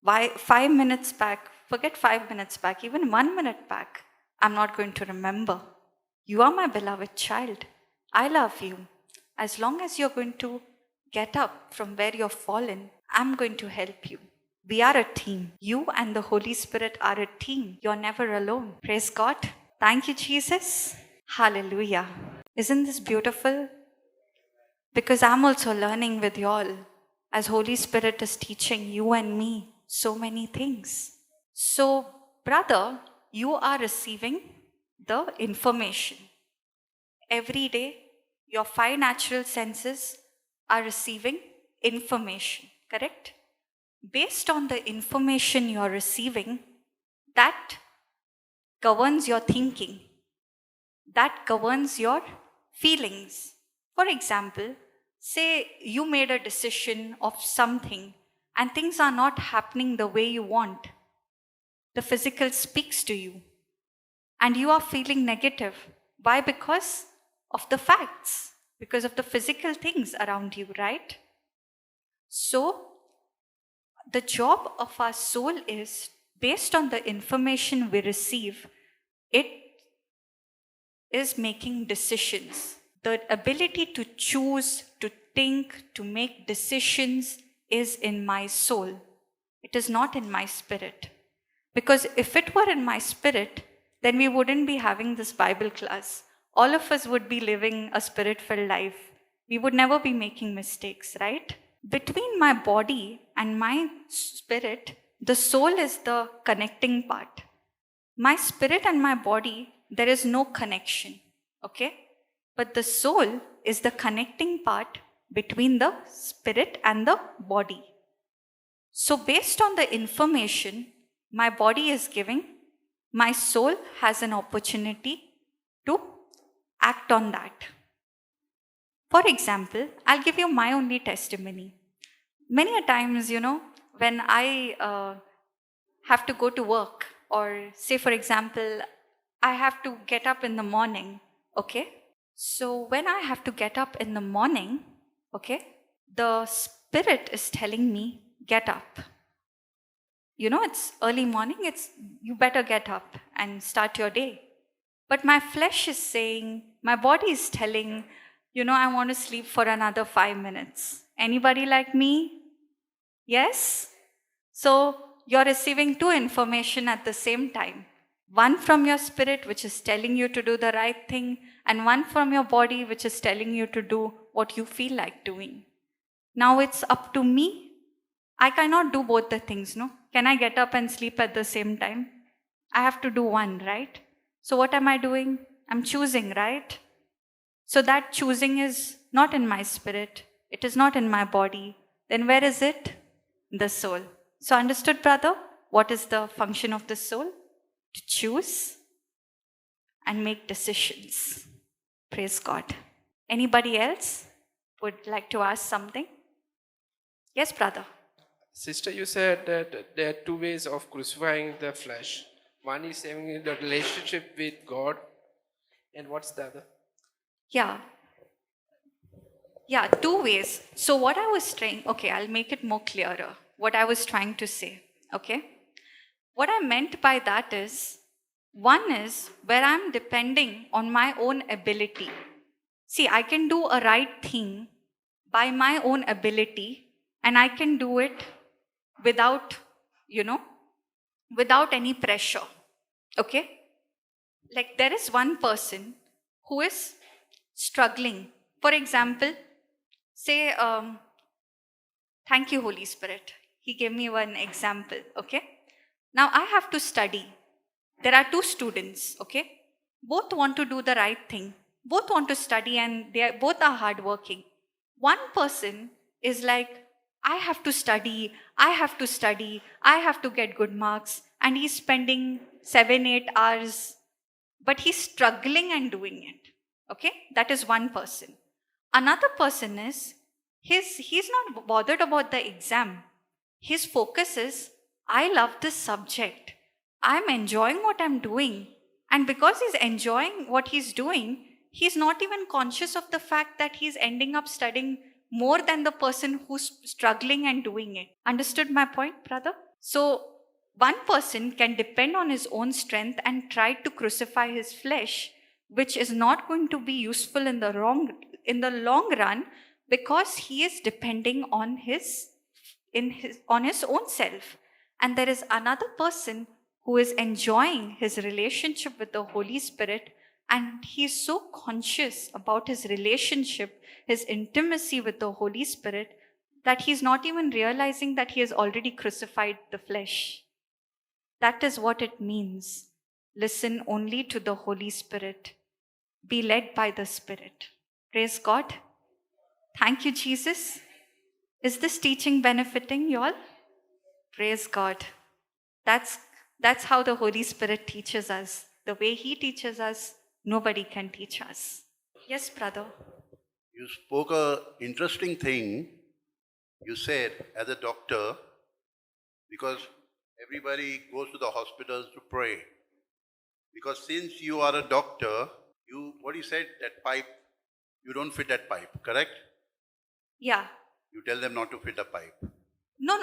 5 minutes back, forget 5 minutes back, even 1 minute back, I'm not going to remember. You are my beloved child. I love you. As long as you're going to get up from where you've fallen, I'm going to help you. We are a team. You and the Holy Spirit are a team. You're never alone. Praise God. Thank you, Jesus. Hallelujah. Isn't this beautiful? Because I'm also learning with y'all as Holy Spirit is teaching you and me so many things. So, brother, you are receiving the information. Every day, your 5 natural senses are receiving information, correct? Based on the information you're receiving, that governs your thinking, that governs your feelings. For example, say you made a decision of something and things are not happening the way you want. The physical speaks to you and you are feeling negative. Why? Because of the facts, because of the physical things around you, right? So, the job of our soul is, based on the information we receive, it is making decisions. The ability to choose, to think, to make decisions is in my soul. It is not in my spirit. Because if it were in my spirit, then we wouldn't be having this Bible class. All of us would be living a spirit-filled life. We would never be making mistakes, right? Between my body and my spirit, the soul is the connecting part. My spirit and my body, there is no connection, okay? But the soul is the connecting part between the spirit and the body. So based on the information my body is giving, my soul has an opportunity to act on that. For example, I'll give you my only testimony. Many a times, when I have to go to work, or say, for example, I have to get up in the morning, okay? So when I have to get up in the morning, okay, the spirit is telling me, get up. It's early morning, you better get up and start your day. But my flesh is saying, my body is telling, I want to sleep for another 5 minutes. Anybody like me? Yes? So you're receiving two information at the same time. One from your spirit, which is telling you to do the right thing, and one from your body, which is telling you to do what you feel like doing. Now it's up to me. I cannot do both the things, no? Can I get up and sleep at the same time? I have to do one, right? So what am I doing? I'm choosing, right? So that choosing is not in my spirit. It is not in my body. Then where is it? The soul. So understood, brother? What is the function of the soul? To choose and make decisions. Praise God. Anybody else would like to ask something? Yes, brother. Sister, you said that there are two ways of crucifying the flesh. One is having the relationship with God, and what's the other? Yeah, two ways. So what I was trying, okay, I'll make it more clearer. What I was trying to say, okay? What I meant by that is, one is where I'm depending on my own ability. See, I can do a right thing by my own ability, and I can do it without, without any pressure, okay? Like there is one person who is struggling. For example, say, thank you, Holy Spirit. He gave me one example, okay? Now I have to study. There are two students, okay? Both want to do the right thing. Both want to study and both are hardworking. One person is like, I have to study, I have to study, I have to get good marks. And he's spending 7-8 hours, but he's struggling and doing it. Okay? That is one person. Another person is, he's not bothered about the exam. His focus is, I love this subject. I'm enjoying what I'm doing. And because he's enjoying what he's doing, he's not even conscious of the fact that he's ending up studying more than the person who's struggling and doing it. Understood my point, brother? So, one person can depend on his own strength and try to crucify his flesh, which is not going to be useful in the long run, because he is depending on his own self. And there is another person who is enjoying his relationship with the Holy Spirit, and he is so conscious about his relationship, his intimacy with the Holy Spirit, that he's not even realizing that he has already crucified the flesh. That is what it means. Listen only to the Holy Spirit. Be led by the Spirit. Praise God. Thank you, Jesus. Is this teaching benefiting you all? Praise God. That's how the Holy Spirit teaches us. The way He teaches us, nobody can teach us. Yes, brother. You spoke a interesting thing. You said, as a doctor, because everybody goes to the hospitals to pray. Because since you are a doctor, what you said, that pipe, you don't fit that pipe, correct? Yeah. You tell them not to fit a pipe. No,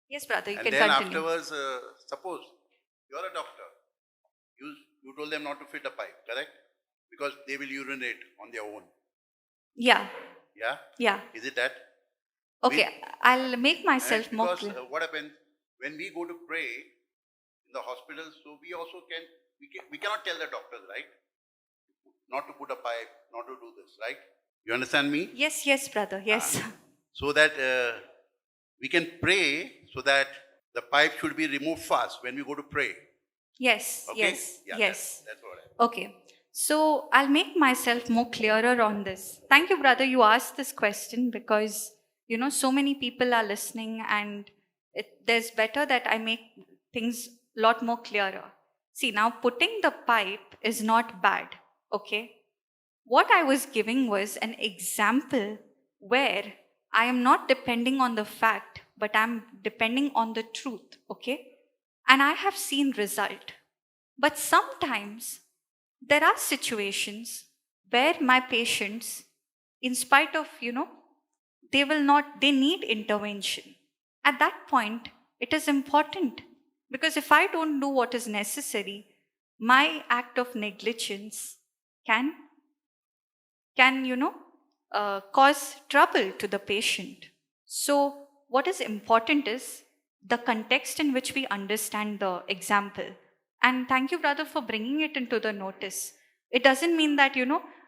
yes, brother, you And can then continue. afterwards, suppose you're a doctor, you told them not to fit a pipe, correct? Because they will urinate on their own. Yeah. Yeah? Yeah. Is it that? Okay, I'll make myself more Because clear. what happens when we go to pray in the hospitals, so we also we cannot tell the doctors, right? Not to put a pipe, not to do this, right? You understand me? Yes, brother, yes. So that we can pray so that the pipe should be removed fast when we go to pray. Yes, Okay? yes, Yeah, yes. That's what I Okay, so I'll make myself more clearer on this. Thank you, brother. You asked this question because, so many people are listening, and there's better that I make things a lot more clearer. See, now putting the pipe is not bad, okay? what I was giving was an example where I am not depending on the fact, but I'm depending on the truth, okay? And I have seen result. But sometimes there are situations where my patients, in spite of, they need intervention. At that point, it is important because if I don't do what is necessary, my act of negligence can cause trouble to the patient. So, what is important is the context in which we understand the example. And thank you, brother, for bringing it into the notice. It doesn't mean that,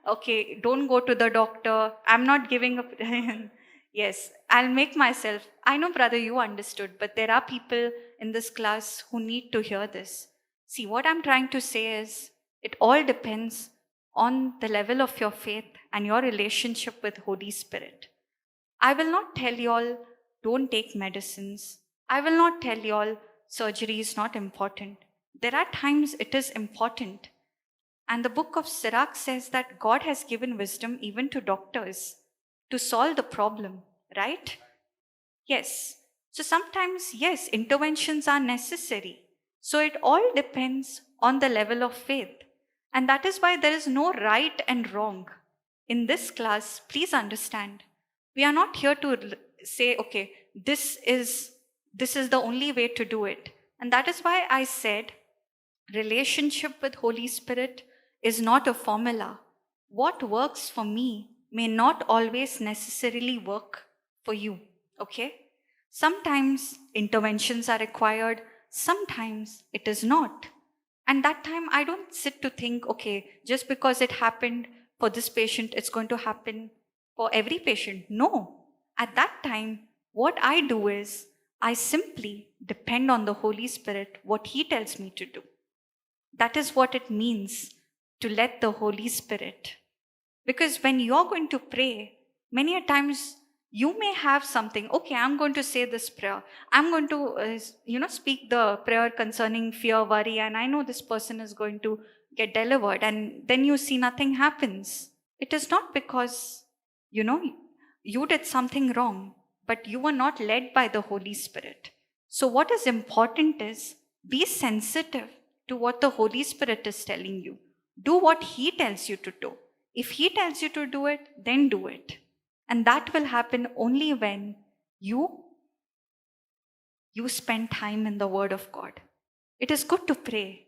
okay, don't go to the doctor. I'm not giving up. Yes, I'll make myself. I know, brother, you understood, but there are people in this class who need to hear this. See, what I'm trying to say is it all depends on the level of your faith and your relationship with Holy Spirit. I will not tell you all don't take medicines. I will not tell you all surgery is not important. There are times it is important. And the book of Sirach says that God has given wisdom even to doctors to solve the problem, right? Yes. So sometimes, yes, interventions are necessary. So it all depends on the level of faith. And that is why there is no right and wrong. In this class, please understand, we are not here to say, okay, this is the only way to do it. And that is why I said relationship with Holy Spirit is not a formula. What works for me may not always necessarily work for you, okay? Sometimes interventions are required, sometimes it is not. And that time I don't sit to think, okay, just because it happened for this patient, it's going to happen for every patient. No. At that time, what I do is I simply depend on the Holy Spirit, what He tells me to do. That is what it means to let the Holy Spirit. Because when you're going to pray, many a times you may have something, okay, I'm going to say this prayer. I'm going to, speak the prayer concerning fear, worry, and I know this person is going to get delivered. And then you see nothing happens. It is not because, you did something wrong, but you were not led by the Holy Spirit. So what is important is be sensitive to what the Holy Spirit is telling you. Do what He tells you to do. If He tells you to do it, then do it. And that will happen only when you spend time in the Word of God. It is good to pray.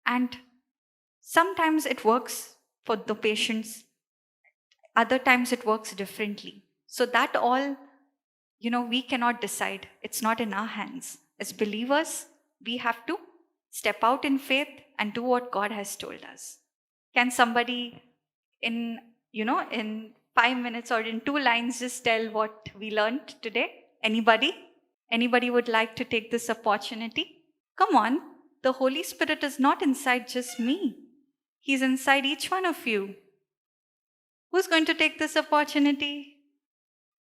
And sometimes it works for the patients. Other times it works differently. So that all, we cannot decide. It's not in our hands. As believers, we have to step out in faith and do what God has told us. Can somebody in 5 minutes or in 2 lines just tell what we learned today? Anybody? Anybody would like to take this opportunity? Come on. The Holy Spirit is not inside just me. He's inside each one of you. Who's going to take this opportunity?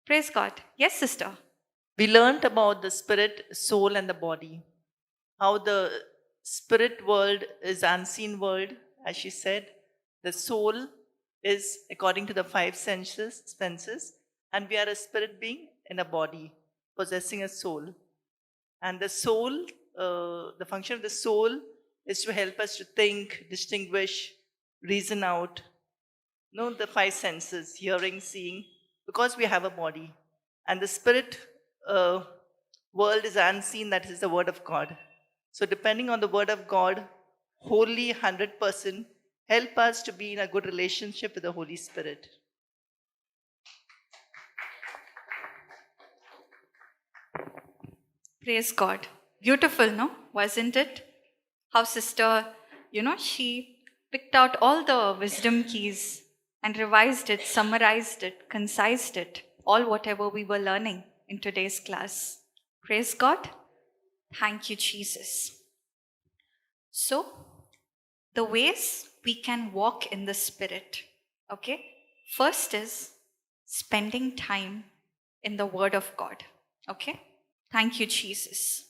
Praise God. Yes, sister. We learned about the spirit, soul, and the body. How the spirit world is unseen world, as she said. The soul is according to the 5 senses, and we are a spirit being in a body, possessing a soul. And the soul, the function of the soul is to help us to think, distinguish, reason out. The 5 senses, hearing, seeing, because we have a body. And the spirit world is unseen, that is the word of God. So depending on the word of God, wholly 100%, help us to be in a good relationship with the Holy Spirit. Praise God. Beautiful, no? Wasn't it? How sister, she picked out all the wisdom keys and revised it, summarized it, concised it, all whatever we were learning in today's class. Praise God. Thank you, Jesus. So, the ways we can walk in the Spirit, okay? First is spending time in the Word of God, okay? Thank you, Jesus.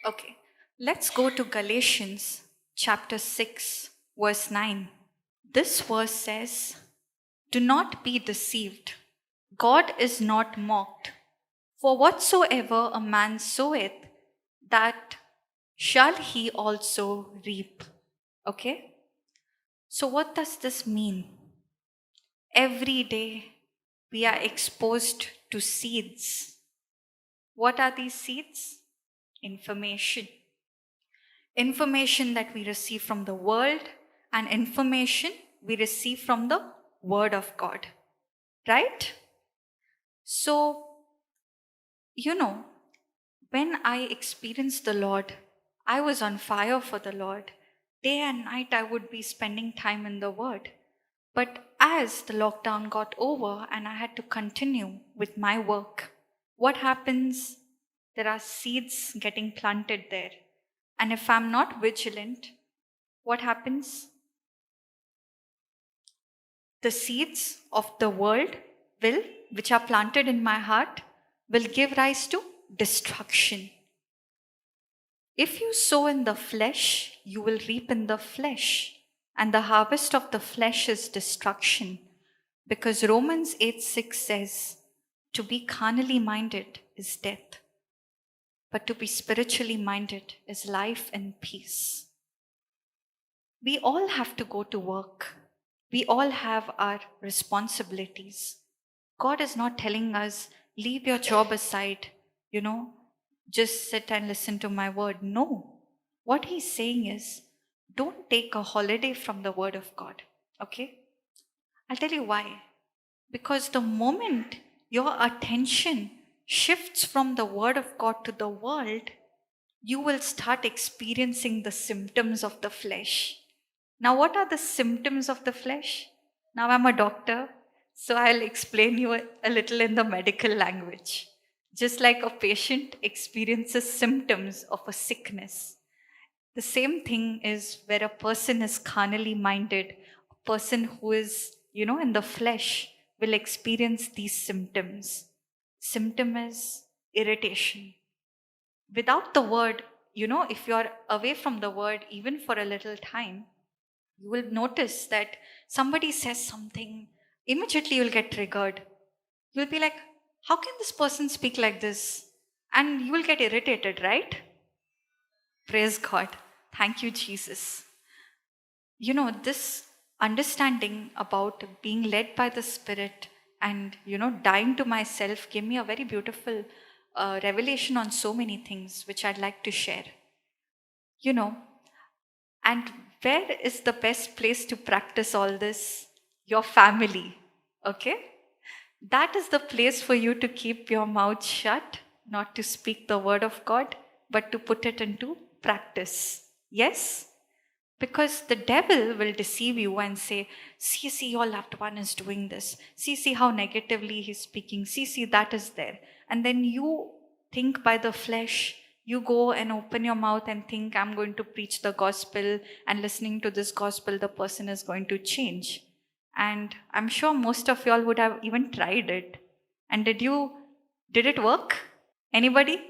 Okay, let's go to Galatians chapter 6, verse 9. This verse says, Do not be deceived. God is not mocked. For whatsoever a man soweth, that shall he also reap. Okay? So, what does this mean? Every day we are exposed to seeds. What are these seeds? Information. Information that we receive from the world and information we receive from the Word of God. Right? So, when I experienced the Lord, I was on fire for the Lord. Day and night, I would be spending time in the Word. But as the lockdown got over and I had to continue with my work, what happens? There are seeds getting planted there. And if I'm not vigilant, what happens? The seeds of the world which are planted in my heart, will give rise to destruction. If you sow in the flesh, you will reap in the flesh. And the harvest of the flesh is destruction. Because Romans 8:6 says, to be carnally minded is death, but to be spiritually minded is life and peace. We all have to go to work. We all have our responsibilities. God is not telling us, leave your job aside, just sit and listen to my word. No. What he's saying is, don't take a holiday from the word of God. Okay? I'll tell you why. Because the moment your attention shifts from the word of God to the world, you will start experiencing the symptoms of the flesh. Now, what are the symptoms of the flesh? Now, I'm a doctor, so I'll explain you a little in the medical language. Just like a patient experiences symptoms of a sickness, the same thing is where a person is carnally minded, a person who is, in the flesh will experience these symptoms. Symptom is irritation. Without the word, if you're away from the word even for a little time, you will notice that somebody says something, immediately you'll get triggered. You'll be like, how can this person speak like this? And you will get irritated, right? Praise God. Thank you, Jesus. This understanding about being led by the Spirit and, dying to myself gave me a very beautiful revelation on so many things, which I'd like to share. And where is the best place to practice all this? Your family. Okay? That is the place for you to keep your mouth shut, not to speak the word of God, but to put it into practice. Yes? Because the devil will deceive you and say, see, your loved one is doing this. See how negatively he's speaking. See, that is there. And then you think by the flesh, you go and open your mouth and think, I'm going to preach the gospel, and listening to this gospel, the person is going to change. And I'm sure most of y'all would have even tried it. And did it work? Anybody?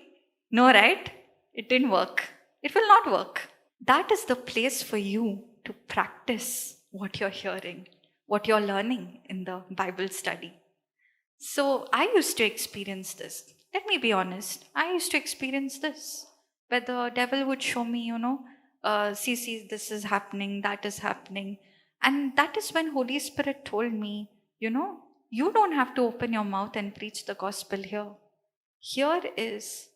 No, right? It didn't work. It will not work. That is the place for you to practice what you're hearing, what you're learning in the Bible study. So I used to experience this. Let me be honest. I used to experience this, where the devil would show me, see, this is happening, that is happening. And that is when Holy Spirit told me, you don't have to open your mouth and preach the gospel here. Here is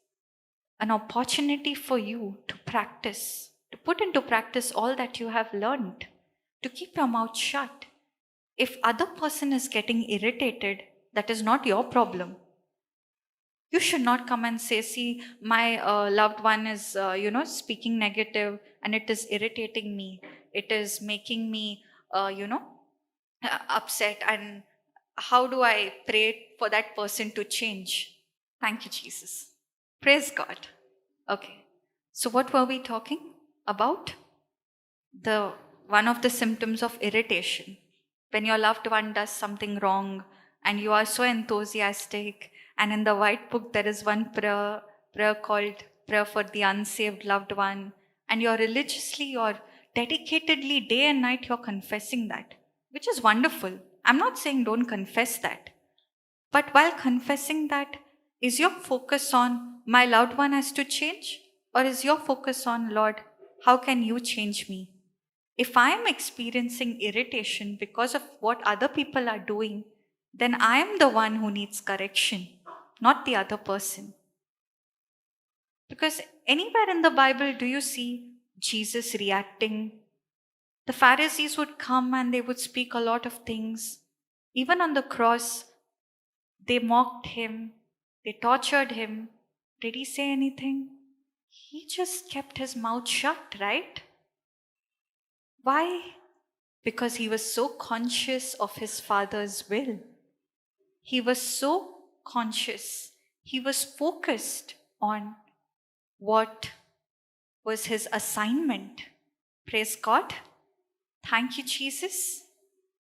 an opportunity for you to practice, to put into practice all that you have learned, to keep your mouth shut. If other person is getting irritated, that is not your problem. You should not come and say, see, my loved one is, speaking negative and it is irritating me. It is making me, upset. And how do I pray for that person to change? Thank you, Jesus. Praise God. Okay. So what were we talking about? One of the symptoms of irritation. When your loved one does something wrong and you are so enthusiastic, and in the white book there is one prayer called Prayer for the Unsaved Loved One, and you're dedicatedly day and night you're confessing that, which is wonderful. I'm not saying don't confess that. But while confessing that, is your focus on my loved one has to change? Or is your focus on, Lord, how can you change me? If I am experiencing irritation because of what other people are doing, then I am the one who needs correction, not the other person. Because anywhere in the Bible do you see Jesus reacting? The Pharisees would come and they would speak a lot of things. Even on the cross, they mocked him, they tortured him. Did he say anything? He just kept his mouth shut, right? Why? Because he was so conscious of his Father's will. He was so conscious. He was focused on what was his assignment. Praise God. Thank you, Jesus.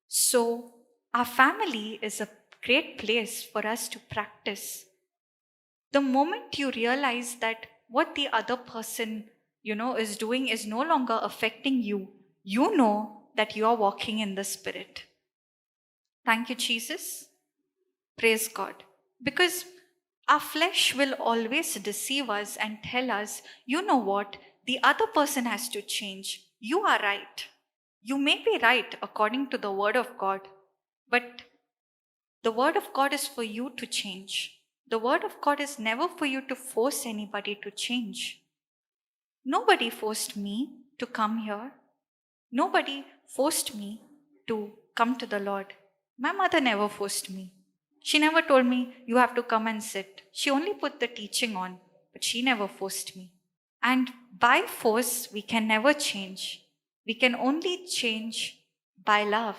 So, our family is a great place for us to practice. The moment you realize that what the other person, is doing is no longer affecting you, you know that you are walking in the Spirit. Thank you, Jesus. Praise God. Because our flesh will always deceive us and tell us, you know what, the other person has to change. You are right. You may be right according to the Word of God, but the Word of God is for you to change. The Word of God is never for you to force anybody to change. Nobody forced me to come here. Nobody forced me to come to the Lord. My mother never forced me. She never told me, you have to come and sit. She only put the teaching on, but she never forced me. And by force, we can never change. We can only change by love,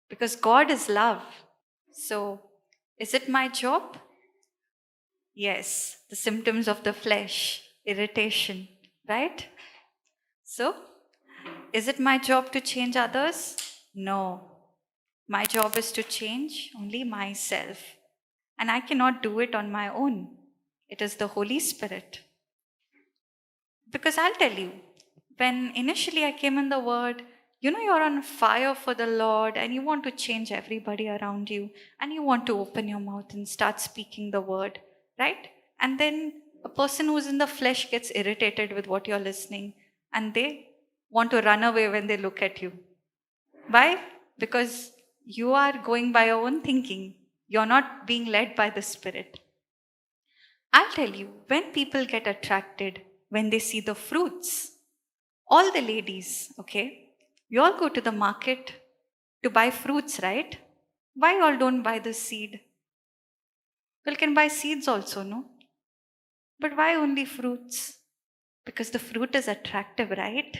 because God is love. So, is it my job? Yes, the symptoms of the flesh, irritation, right? So, is it my job to change others? No. My job is to change only myself. And I cannot do it on my own. It is the Holy Spirit. Because I'll tell you, when initially I came in the Word, you're on fire for the Lord and you want to change everybody around you and you want to open your mouth and start speaking the Word, right? And then a person who's in the flesh gets irritated with what you're listening and they want to run away when they look at you. Why? Because you are going by your own thinking. You're not being led by the Spirit. I'll tell you, when people get attracted, when they see the fruits, all the ladies, okay, you all go to the market to buy fruits, right? Why all don't buy the seed? Well, can buy seeds also, no? But why only fruits? Because the fruit is attractive, right?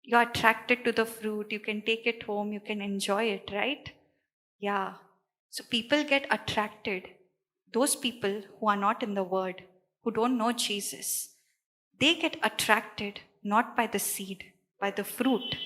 You're attracted to the fruit, you can take it home, you can enjoy it, right? Yeah. So people get attracted. Those people who are not in the Word, who don't know Jesus, they get attracted not by the seed, by the fruit.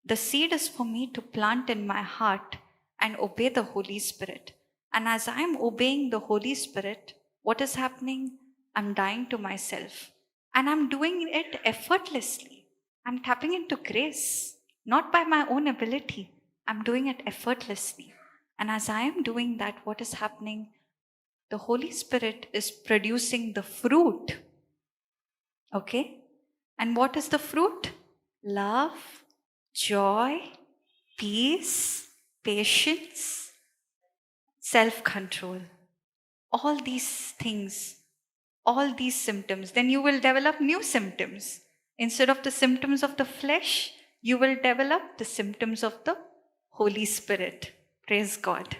The seed is for me to plant in my heart and obey the Holy Spirit. And as I am obeying the Holy Spirit, what is happening? I'm dying to myself. And I'm doing it effortlessly. I'm tapping into grace, not by my own ability. I'm doing it effortlessly. And as I am doing that, what is happening? The Holy Spirit is producing the fruit. Okay? And what is the fruit? Love, joy, peace, patience, self-control. All these things, all these symptoms, then you will develop new symptoms. Instead of the symptoms of the flesh, you will develop the symptoms of the Holy Spirit. Praise God.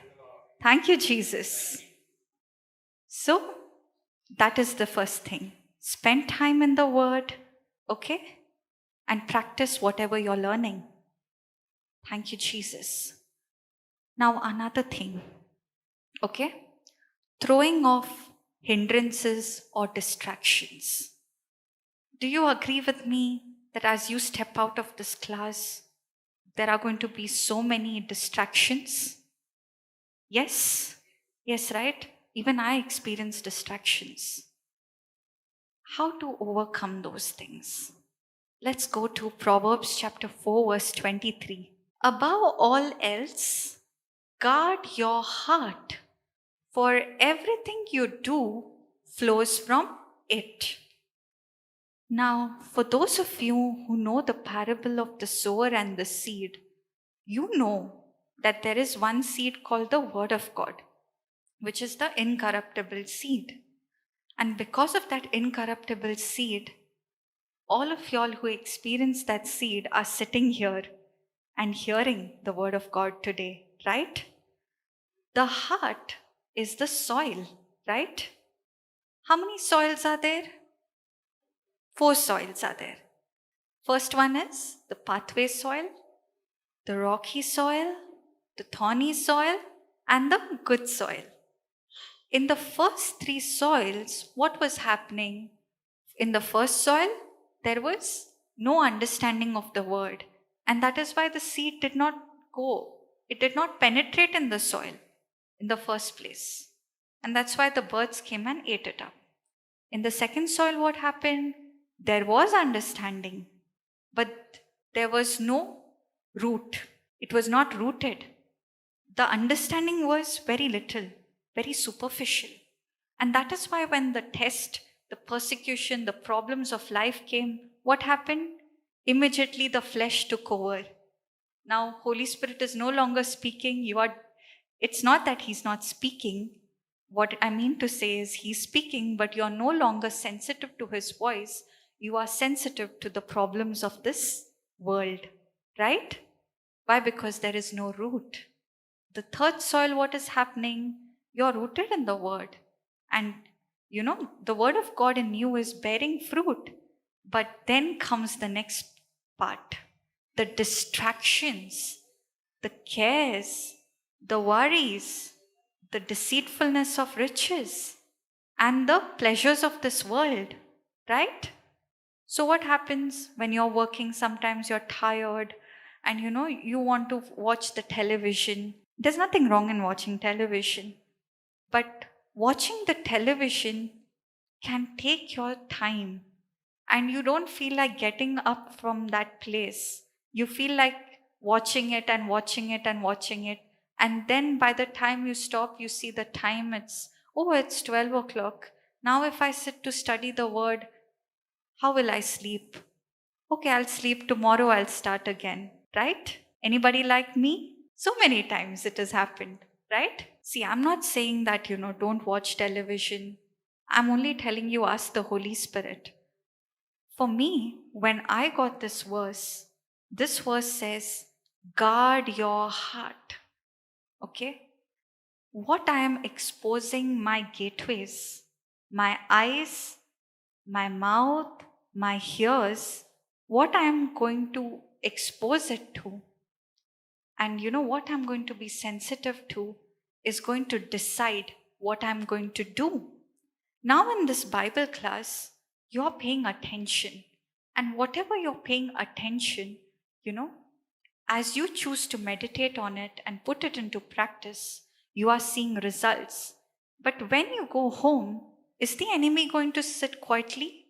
Thank you, Jesus. So, that is the first thing. Spend time in the Word, okay? And practice whatever you're learning. Thank you, Jesus. Now, another thing, okay? Throwing off hindrances or distractions. Do you agree with me that as you step out of this class, there are going to be so many distractions? Yes? Yes, right? Even I experience distractions. How to overcome those things? Let's go to Proverbs chapter 4, verse 23. Above all else, Guard your heart, for everything you do flows from it. Now, for those of you who know the parable of the sower and the seed, you know that there is one seed called the Word of God, which is the incorruptible seed. And because of that incorruptible seed, all of y'all who experience that seed are sitting here and hearing the Word of God today, right? The heart is the soil, right? How many soils are there? 4 soils are there. First one is the pathway soil, the rocky soil, the thorny soil, and the good soil. In the first 3 soils, what was happening? In the first soil, there was no understanding of the word, and that is why the seed did not go. It did not penetrate in the soil in the first place. And that's why the birds came and ate it up. In the second soil, what happened? There was understanding, but there was no root. It was not rooted. The understanding was very little, very superficial. And that is why when the test, the persecution, the problems of life came, what happened? Immediately the flesh took over. Now, Holy Spirit is no longer speaking. It's not that He's not speaking. What I mean to say is He's speaking, but you're no longer sensitive to His voice. You are sensitive to the problems of this world, right? Why? Because there is no root. The third soil, what is happening? You're rooted in the Word. And the Word of God in you is bearing fruit. But then comes the next part. The distractions, the cares, the worries, the deceitfulness of riches, and the pleasures of this world, right? So what happens when you're working? Sometimes you're tired and you want to watch the television. There's nothing wrong in watching television, but watching the television can take your time and you don't feel like getting up from that place. You feel like watching it and watching it and watching it. And then by the time you stop, you see the time, it's 12 o'clock. Now if I sit to study the word, how will I sleep? Okay, I'll sleep tomorrow, I'll start again, right? Anybody like me? So many times it has happened, right? See, I'm not saying that, don't watch television. I'm only telling you, ask the Holy Spirit. For me, when I got this verse says, guard your heart. Okay? What I am exposing my gateways, my eyes, my mouth, my ears, what I am going to expose it to, and what I'm going to be sensitive to is going to decide what I'm going to do. Now in this Bible class, you're paying attention. And whatever you're paying attention, as you choose to meditate on it and put it into practice, you are seeing results. But when you go home, is the enemy going to sit quietly?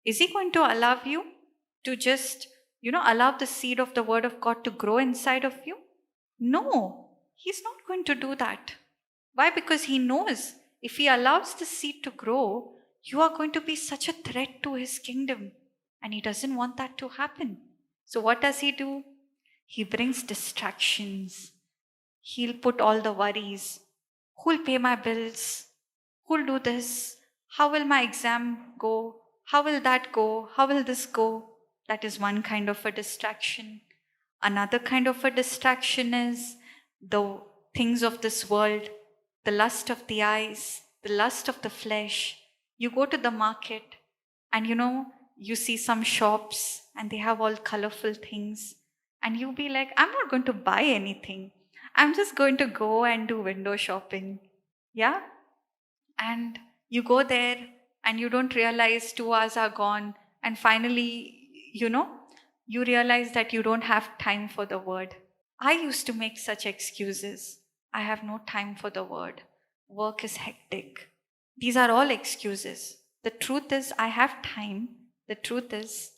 Is he going to allow you to just, allow the seed of the Word of God to grow inside of you? No, he's not going to do that. Why? Because he knows if he allows the seed to grow, you are going to be such a threat to his kingdom. And he doesn't want that to happen. So what does he do? He brings distractions. He'll put all the worries. Who'll pay my bills? Who'll do this? How will my exam go? How will that go? How will this go? That is one kind of a distraction. Another kind of a distraction is the things of this world, the lust of the eyes, the lust of the flesh. You go to the market and you see some shops and they have all colorful things. And you'll be like, I'm not going to buy anything. I'm just going to go and do window shopping. Yeah? And you go there and you don't realize 2 hours are gone. And finally, you realize that you don't have time for the word. I used to make such excuses. I have no time for the word. Work is hectic. These are all excuses. The truth is, I have time. The truth is,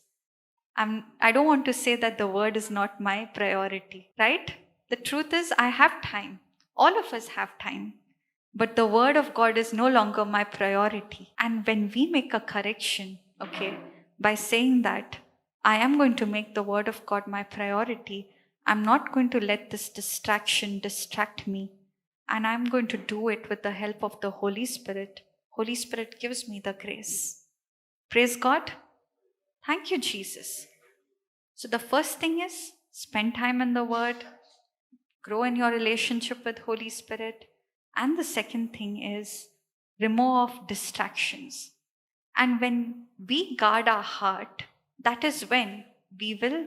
I don't want to say that the word is not my priority, right? The truth is, I have time. All of us have time. But the word of God is no longer my priority. And when we make a correction, okay, by saying that I am going to make the word of God my priority, I'm not going to let this distraction distract me. And I'm going to do it with the help of the Holy Spirit. Holy Spirit gives me the grace. Praise God. Thank you, Jesus. So the first thing is spend time in the word, grow in your relationship with Holy Spirit. And the second thing is remove distractions. And when we guard our heart, that is when we will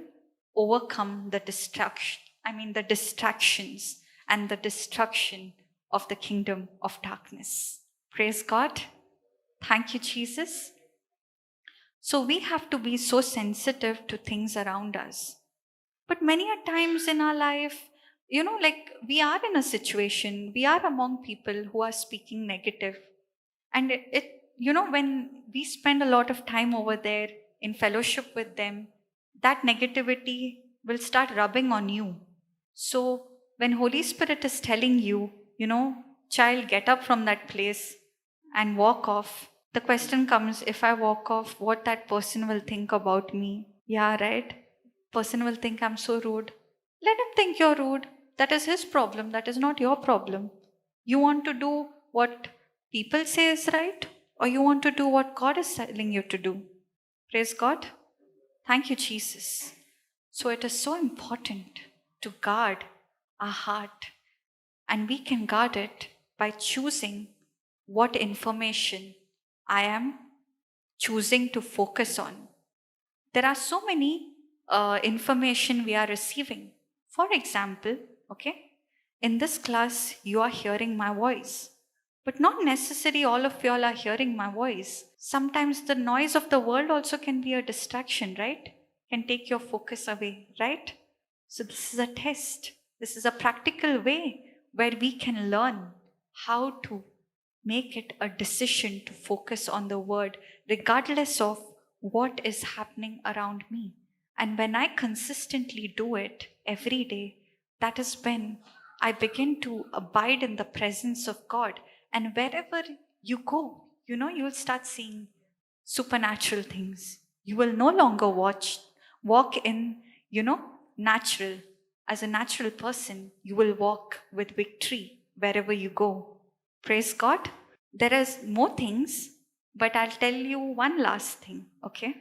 overcome the distractions and the destruction of the kingdom of darkness. Praise God. Thank you, Jesus. So we have to be so sensitive to things around us. But many a times in our life, like we are in a situation, we are among people who are speaking negative. And when we spend a lot of time over there in fellowship with them, that negativity will start rubbing on you. So when Holy Spirit is telling you, child, get up from that place and walk off, the question comes, if I walk off, what that person will think about me? Yeah, right? Person will think I'm so rude. Let him think you're rude. That is his problem. That is not your problem. You want to do what people say is right, or you want to do what God is telling you to do? Praise God. Thank you, Jesus. So it is so important to guard our heart, and we can guard it by choosing what information I am choosing to focus on. There are so many information we are receiving. For example, okay, in this class, you are hearing my voice. But not necessarily all of y'all are hearing my voice. Sometimes the noise of the world also can be a distraction, right? Can take your focus away, right? So this is a test. This is a practical way where we can learn how to make it a decision to focus on the word, regardless of what is happening around me. And when I consistently do it every day, that is when I begin to abide in the presence of God. And wherever you go, you'll start seeing supernatural things. You will no longer walk in, natural. As a natural person, you will walk with victory wherever you go. Praise God. There is more things, but I'll tell you one last thing, okay,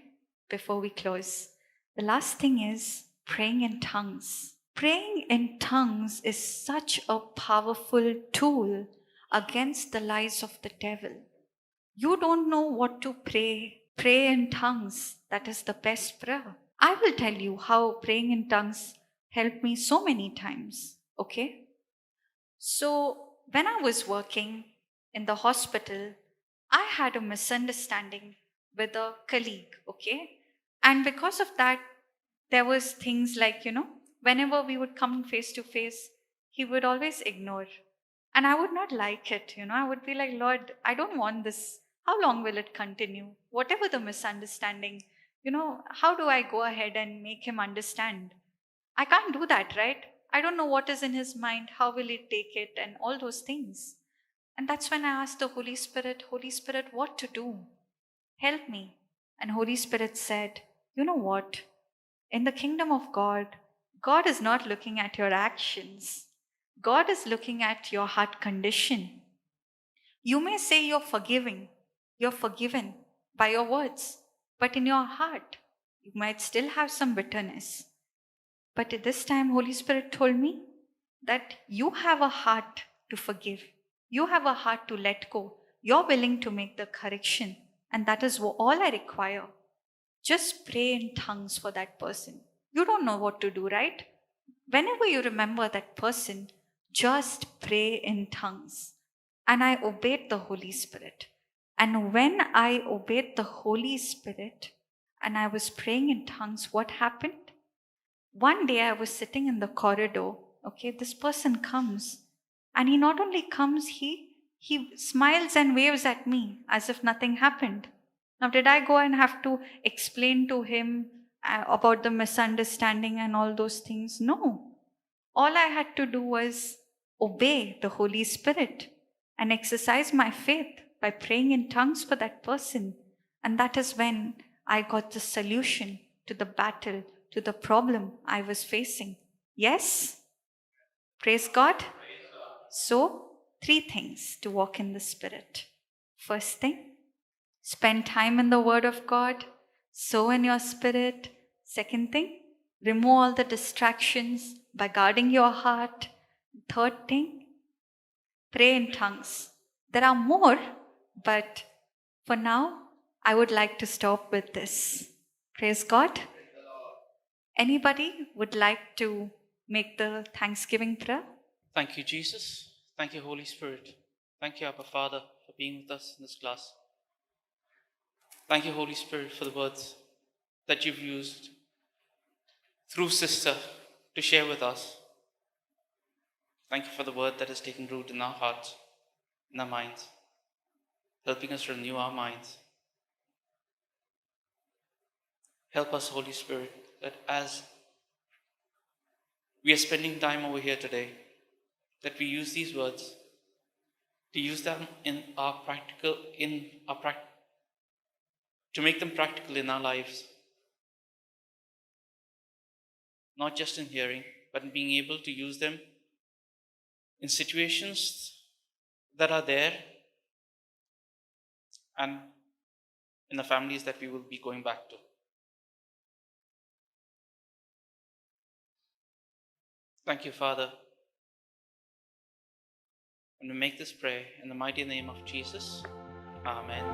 before we close. The last thing is praying in tongues. Praying in tongues is such a powerful tool against the lies of the devil. You don't know what to pray. Pray in tongues. That is the best prayer. I will tell you how praying in tongues helped me so many times, okay? So, when I was working in the hospital, I had a misunderstanding with a colleague, okay? And because of that, there was things like, whenever we would come face to face, he would always ignore. And I would not like it, I would be like, Lord, I don't want this. How long will it continue? Whatever the misunderstanding, how do I go ahead and make him understand? I can't do that, right? I don't know what is in his mind. How will he take it? And all those things. And that's when I asked the Holy Spirit, what to do? Help me. And Holy Spirit said, you know what? In the kingdom of God, God is not looking at your actions. God is looking at your heart condition. You may say you're forgiven by your words, but in your heart, you might still have some bitterness. But at this time, Holy Spirit told me that you have a heart to forgive. You have a heart to let go. You're willing to make the correction. And that is all I require. Just pray in tongues for that person. You don't know what to do, right? Whenever you remember that person, just pray in tongues. And I obeyed the Holy Spirit. And when I obeyed the Holy Spirit and I was praying in tongues, what happened? One day I was sitting in the corridor, okay, this person comes, and he not only comes, he smiles and waves at me as if nothing happened. Now, did I go and have to explain to him about the misunderstanding and all those things? No. All I had to do was obey the Holy Spirit and exercise my faith by praying in tongues for that person. And that is when I got the solution to the battle, to the problem I was facing. Yes? Praise God. So, 3 things to walk in the Spirit. First thing, spend time in the Word of God, sow in your spirit. Second thing, remove all the distractions by guarding your heart. Third thing, pray in tongues. There are more, but for now, I would like to stop with this. Praise God. Anybody would like to make the Thanksgiving prayer? Thank you, Jesus. Thank you, Holy Spirit. Thank you, Abba Father, for being with us in this class. Thank you, Holy Spirit, for the words that you've used through Sister to share with us. Thank you for the word that has taken root in our hearts, in our minds, helping us renew our minds. Help us, Holy Spirit, that as we are spending time over here today, that we use these words to use them to make them practical in our lives. Not just in hearing, but in being able to use them in situations that are there and in the families that we will be going back to. Thank you, Father. And we make this prayer in the mighty name of Jesus. Amen.